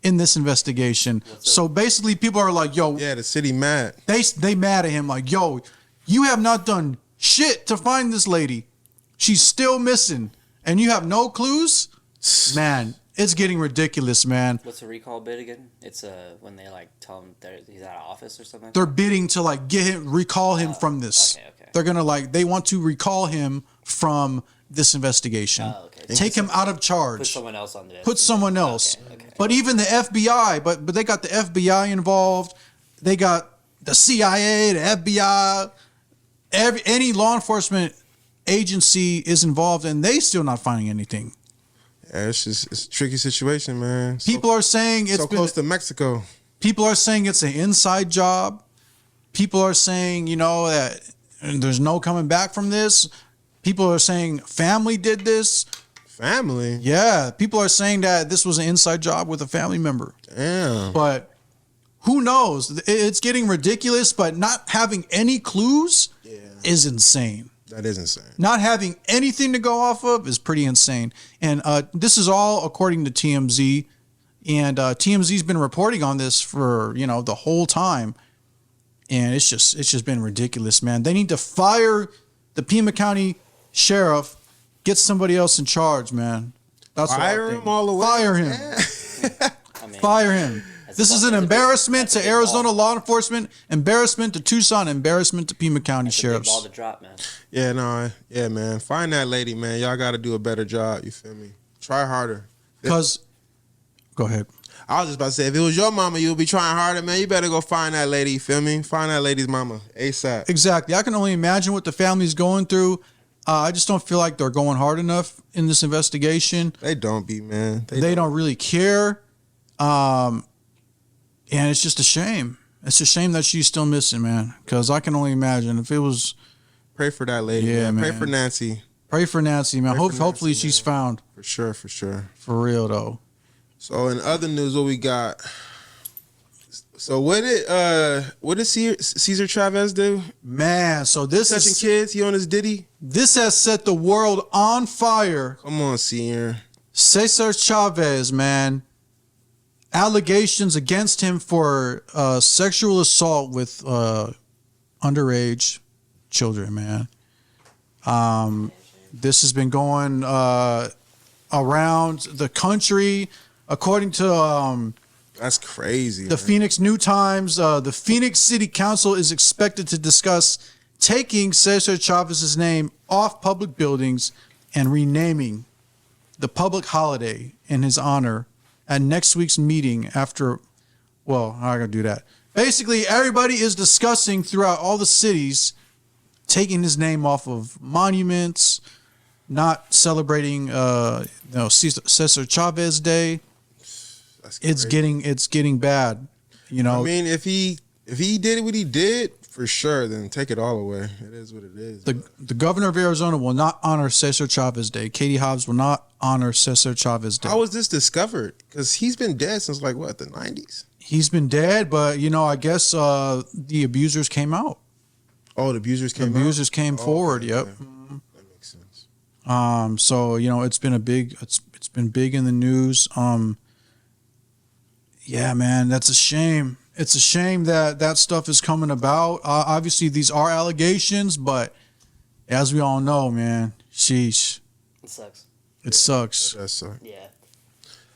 Speaker 1: in this investigation. So basically, people are like, yo.
Speaker 2: Yeah, the city mad.
Speaker 1: They mad at him like, yo, you have not done shit to find this lady. She's still missing. And you have no clues? Man, it's getting ridiculous, man.
Speaker 3: What's a recall bid again? It's when they tell him that he's out of office or something.
Speaker 1: They're bidding to recall him from this.
Speaker 3: Okay.
Speaker 1: They're gonna they want to recall him from this investigation.
Speaker 3: Oh, okay.
Speaker 1: Take him out of charge.
Speaker 3: Put someone else on the list.
Speaker 1: Put someone else.
Speaker 3: Okay.
Speaker 1: But even the FBI, but they got the FBI involved. They got the CIA, the FBI. Any law enforcement agency is involved, and they still not finding anything.
Speaker 2: Yeah, it's a tricky situation, man.
Speaker 1: People are saying it's
Speaker 2: so close to Mexico.
Speaker 1: People are saying it's an inside job. People are saying, that there's no coming back from this. People are saying family did this.
Speaker 2: Family?
Speaker 1: Yeah. People are saying that this was an inside job with a family member.
Speaker 2: Damn.
Speaker 1: But who knows? It's getting ridiculous, but not having any clues is insane.
Speaker 2: That is insane. Not
Speaker 1: having anything to go off of is pretty insane. And this is all according to TMZ. And TMZ's been reporting on this for, the whole time. and it's just been ridiculous, man. They need to fire the Pima County sheriff, get somebody else in charge, man. That's
Speaker 2: Fire him all the way.
Speaker 1: Fire him.
Speaker 3: I mean,
Speaker 1: Fire him. This is an embarrassment to Arizona law enforcement, embarrassment to Tucson, embarrassment to Pima County
Speaker 3: that's a big ball
Speaker 1: sheriffs.
Speaker 3: to drop, man.
Speaker 2: Yeah, man. Find that lady, man. Y'all got to do a better job. You feel me? Try harder.
Speaker 1: Because, go ahead.
Speaker 2: I was just about to say, if it was your mama, you'll be trying harder, man. You better go find that lady. You feel me? Find that lady's mama ASAP.
Speaker 1: Exactly. I can only imagine what the family's going through. I just don't feel like they're going hard enough in this investigation.
Speaker 2: They don't be, man.
Speaker 1: They don't really care. And it's just a shame. It's a shame that she's still missing, man. Because I can only imagine if it was.
Speaker 2: Pray for that lady,
Speaker 1: Yeah,
Speaker 2: man. Pray
Speaker 1: man.
Speaker 2: for Nancy.
Speaker 1: Pray for Nancy, man.
Speaker 2: Pray for
Speaker 1: Hopefully
Speaker 2: Nancy,
Speaker 1: she's
Speaker 2: man.
Speaker 1: found.
Speaker 2: For sure.
Speaker 1: For real, though.
Speaker 2: So in other news, what we got? So what did Cesar Chavez do?
Speaker 1: Man, so this
Speaker 2: Touching
Speaker 1: is
Speaker 2: kids? He on his Diddy?
Speaker 1: this has set the world on fire.
Speaker 2: Come on, Senior.
Speaker 1: Cesar Chavez, man. Allegations against him for sexual assault with underage children, man. This has been going around the country. According to
Speaker 2: That's crazy.
Speaker 1: the
Speaker 2: man.
Speaker 1: Phoenix New Times, the Phoenix City Council is expected to discuss taking Cesar Chavez's name off public buildings and renaming the public holiday in his honor at next week's meeting after, well, I'm not going to do that. Basically, everybody is discussing throughout all the cities taking his name off of monuments, not celebrating Cesar Chavez Day.
Speaker 2: That's
Speaker 1: It's
Speaker 2: crazy.
Speaker 1: getting bad. You know,
Speaker 2: I mean, if he did what he did, for sure, then take it all away. It is what it is.
Speaker 1: the governor of Arizona will not honor Cesar Chavez Day. Katie Hobbs will not honor Cesar Chavez Day.
Speaker 2: How was this discovered? Because he's been dead since like what, the 90s?
Speaker 1: He's been dead, but I guess the abusers came out.
Speaker 2: Oh, the abusers
Speaker 1: The
Speaker 2: came out?
Speaker 1: abusers came forward.
Speaker 2: okay,
Speaker 1: Yep.
Speaker 2: okay. That makes sense.
Speaker 1: So it's been it's been big in the news. Yeah, man, that's a shame. It's a shame that stuff is coming about. Obviously, these are allegations, but as we all know, man, sheesh,
Speaker 3: It sucks.
Speaker 1: it sucks.
Speaker 2: That's
Speaker 3: Yeah.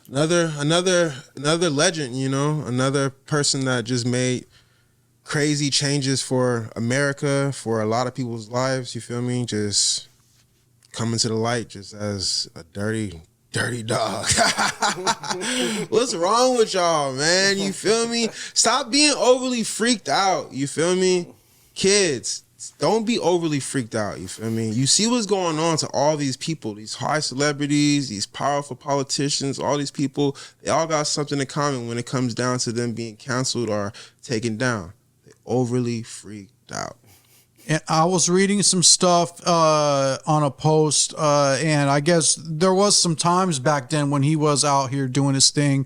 Speaker 2: another legend, another person that just made crazy changes for America, for a lot of people's lives, you feel me? Just coming to the light just as a dirty dog. What's wrong with y'all, man? You feel me? Stop being overly freaked out. You feel me? Kids, don't be overly freaked out. You feel me? You see what's going on to all these people, these high celebrities, these powerful politicians, all these people. They all got something in common when it comes down to them being canceled or taken down. They overly freaked out.
Speaker 1: And I was reading some stuff on a post, and I guess there was some times back then when he was out here doing his thing.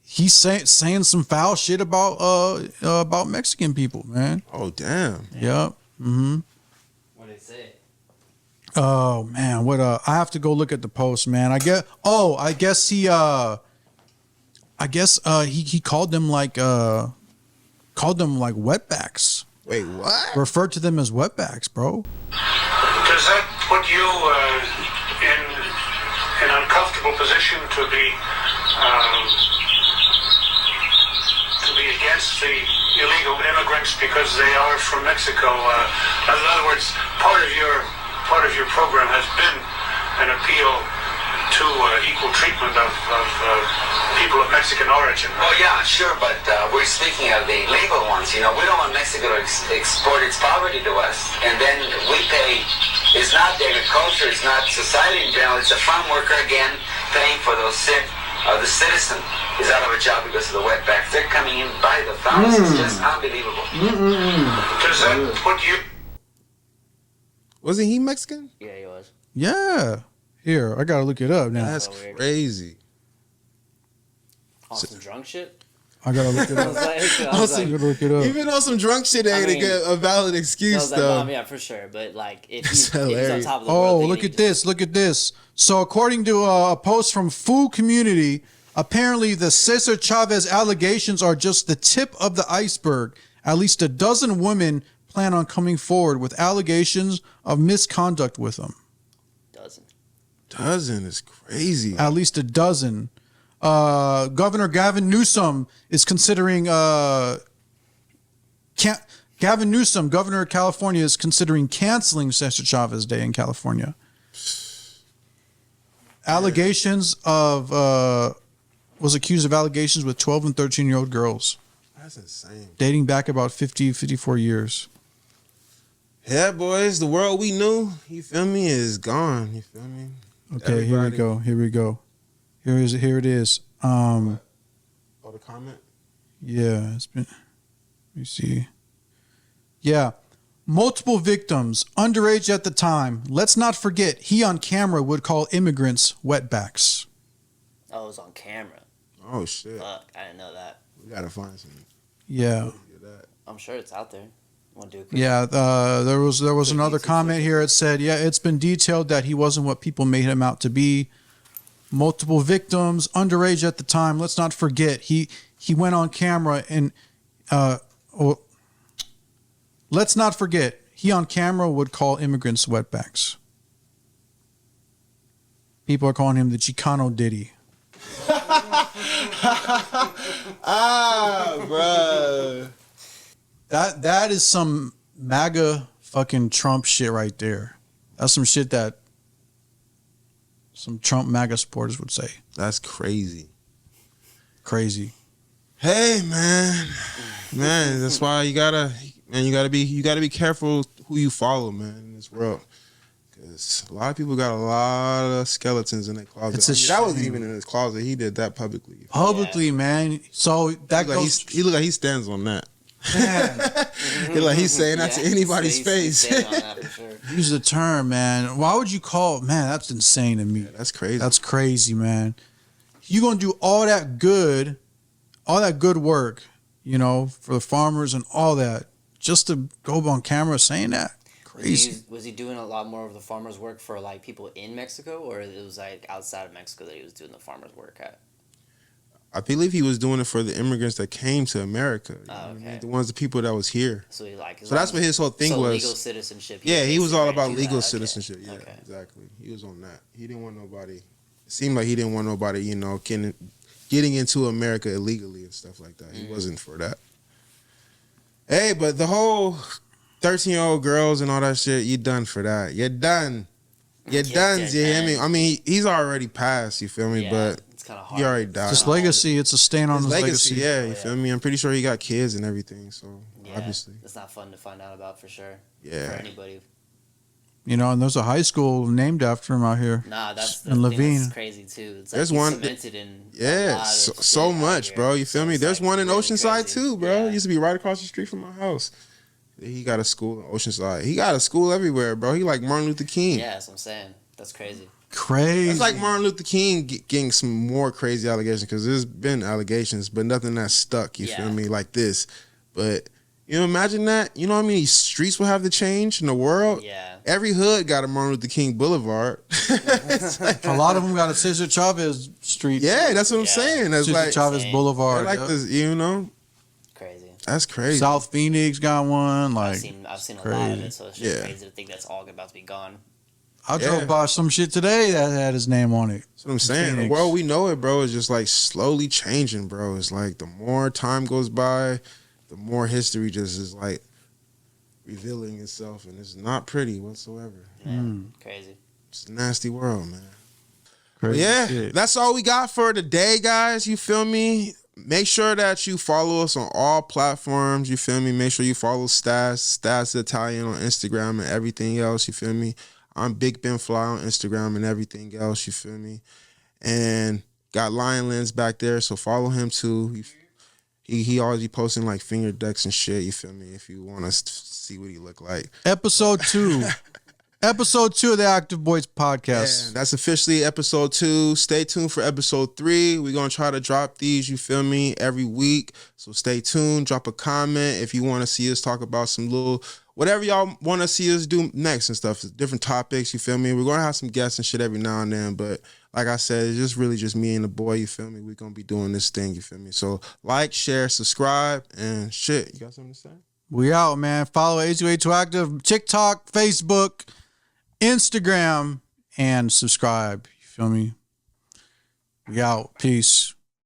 Speaker 1: He's saying some foul shit about Mexican people, man.
Speaker 2: Oh, damn.
Speaker 1: Yep. Mm-hmm.
Speaker 3: What did it say?
Speaker 1: Oh man, what I have to go look at the post, man. I guess he called them like wetbacks.
Speaker 2: Wait, what?
Speaker 1: Referred to them as wetbacks, bro.
Speaker 7: Does that put you in an uncomfortable position to be against the illegal immigrants because they are from Mexico? In other words, part of your program has been an appeal to equal treatment of people of Mexican origin.
Speaker 8: Oh yeah, sure, but we're speaking of the legal ones. We don't want Mexico to export its poverty to us, and then we pay. It's not agriculture, it's not society in general. It's a farm worker again paying for those the citizen is out of a job because of the wetbacks. They're coming in by the thousands. It's just unbelievable.
Speaker 7: Does that put you?
Speaker 2: Wasn't he Mexican?
Speaker 3: Yeah, he was.
Speaker 1: Yeah. Here, I gotta look it up now.
Speaker 2: That's
Speaker 3: so weird.
Speaker 2: crazy.
Speaker 3: On some drunk shit?
Speaker 1: I gotta look it
Speaker 3: I
Speaker 1: up.
Speaker 3: was like,
Speaker 1: I gotta look it up.
Speaker 2: Even on some drunk shit ain't
Speaker 3: I mean,
Speaker 2: a valid
Speaker 3: I
Speaker 2: excuse,
Speaker 3: was like,
Speaker 2: though.
Speaker 3: Mom, yeah, for sure. But like, if
Speaker 2: That's
Speaker 3: he's on
Speaker 2: hilarious.
Speaker 3: top of the
Speaker 1: Oh,
Speaker 3: world,
Speaker 1: look at this. Look at this. So, according to a post from Food Community, apparently the Cesar Chavez allegations are just the tip of the iceberg, At least a dozen women plan on coming forward with allegations of misconduct with him.
Speaker 2: Dozen is crazy.
Speaker 1: At least a dozen. Governor Gavin Newsom is considering. Gavin Newsom, governor of California, is considering canceling Cesar Chavez Day in California. Allegations of was accused of allegations with 12 and 13-year-old girls.
Speaker 2: That's insane.
Speaker 1: Dating back about 54 years.
Speaker 2: Yeah, boys, the world we knew, you feel me, is gone. You feel me?
Speaker 1: Okay, Here we go. Here it is.
Speaker 2: Oh, the comment?
Speaker 1: Yeah, it's been. Let me see. Yeah. Multiple victims, underage at the time. Let's not forget, he on camera would call immigrants wetbacks.
Speaker 3: Oh, it was on camera.
Speaker 2: Oh, shit.
Speaker 3: Fuck, I didn't know that.
Speaker 2: We gotta find some.
Speaker 1: Yeah.
Speaker 3: I'm sure it's out there. Want to do a quick
Speaker 1: Yeah, there was another comment here. It said, yeah, it's been detailed that he wasn't what people made him out to be. Multiple victims, underage at the time. Let's not forget, he went on camera and... let's not forget, he on camera would call immigrants wetbacks. People are calling him the Chicano Diddy.
Speaker 2: Bro.
Speaker 1: That is some MAGA fucking Trump shit right there. That's some shit that some Trump MAGA supporters would say.
Speaker 2: That's crazy.
Speaker 1: Crazy.
Speaker 2: Hey, man, that's why you gotta be careful who you follow, man, in this world. Because a lot of people got a lot of skeletons in their closet. That wasn't even in his closet. He did that publicly.
Speaker 1: Publicly, man. So that goes.
Speaker 2: He look like he stands on that. He like he's saying that to anybody's face.
Speaker 1: Use the term, man. Why would you call? Man, that's insane to me.
Speaker 2: Yeah, that's crazy.
Speaker 1: That's crazy, man. You gonna do all that good work, you know, for the farmers and all that, just to go on camera saying that? Crazy.
Speaker 3: Was he doing a lot more of the farmers' work for like people in Mexico, or it was like outside of Mexico that he was doing the farmers' work at?
Speaker 2: I believe he was doing it for the immigrants that came to America.
Speaker 3: Okay.
Speaker 2: The people that was here.
Speaker 3: So
Speaker 2: that's what his whole thing was.
Speaker 3: Legal citizenship.
Speaker 2: He was all about legal citizenship.
Speaker 3: Okay.
Speaker 2: Yeah,
Speaker 3: okay.
Speaker 2: Exactly. He was on that. He didn't want nobody. It seemed like he didn't want nobody, you know, getting into America illegally and stuff like that. He wasn't for that. Hey, but the whole 13-year-old girls and all that shit, you done for that. You're done. You're done. You hear me? I mean, he's already passed, you feel me?
Speaker 3: Yeah,
Speaker 2: but
Speaker 3: it's kind of hard.
Speaker 2: he already died.
Speaker 1: His legacy, it's a stain on his legacy.
Speaker 2: Yeah, you feel me? I'm pretty sure he got kids and everything, so obviously.
Speaker 3: It's not fun to find out about for sure.
Speaker 2: Yeah.
Speaker 3: For anybody.
Speaker 1: You know, and there's a high school named after him out here.
Speaker 3: Nah, that's
Speaker 1: in Levine.
Speaker 3: That's crazy too. It's like
Speaker 2: there's one
Speaker 3: cemented in
Speaker 2: so much, bro. You feel me? There's one in Oceanside too, bro. It used to be right across the street from my house. He got a school in Oceanside. He got a school everywhere, bro. He like Martin Luther King.
Speaker 3: Yeah, that's what I'm saying. That's crazy.
Speaker 1: Crazy.
Speaker 2: It's like Martin Luther King getting some more crazy allegations, because there's been allegations, but nothing that stuck. You feel me? Like this, but. You know, imagine that. You know how many streets will have to change in the world?
Speaker 3: Yeah.
Speaker 2: Every hood got a Martin Luther King Boulevard.
Speaker 1: A lot of them got a Cesar Chavez Street.
Speaker 2: Yeah, that's what I'm saying. That's
Speaker 1: Cesar
Speaker 2: like
Speaker 1: Chavez Boulevard.
Speaker 2: Like this, you know.
Speaker 3: Crazy.
Speaker 2: That's crazy.
Speaker 1: South Phoenix got one. Like
Speaker 3: I've seen a lot of it, so it's just crazy to think that's all about to be gone.
Speaker 1: I drove by some shit today that had his name on it.
Speaker 2: That's what I'm saying. The world we know it, bro, is just like slowly changing, bro. It's like the more time goes by, the more history just is like revealing itself, and it's not pretty whatsoever.
Speaker 3: Crazy.
Speaker 2: It's a nasty world, man.
Speaker 1: Crazy
Speaker 2: shit. That's all we got for today, guys. You feel me? Make sure that you follow us on all platforms. You feel me? Make sure you follow Stats Italian on Instagram and everything else. You feel me? I'm Big Ben Fly on Instagram and everything else. You feel me? And got Lion Lens back there, so follow him too. He always be posting like finger decks and shit, you feel me, if you want to see what he look like.
Speaker 1: Episode 2. Episode 2 of the Active Boys podcast.
Speaker 2: Yeah, that's officially episode 2. Stay tuned for episode 3. We're going to try to drop these, you feel me, every week. So stay tuned. Drop a comment if you want to see us talk about some little, whatever y'all want to see us do next and stuff. Different topics, you feel me. We're going to have some guests and shit every now and then, but like I said, it's just really just me and the boy, you feel me? We're going to be doing this thing, you feel me? So like, share, subscribe, and shit. You got something to say?
Speaker 1: We out, man. Follow A2A2 Active, TikTok, Facebook, Instagram, and subscribe. You feel me? We out. Peace.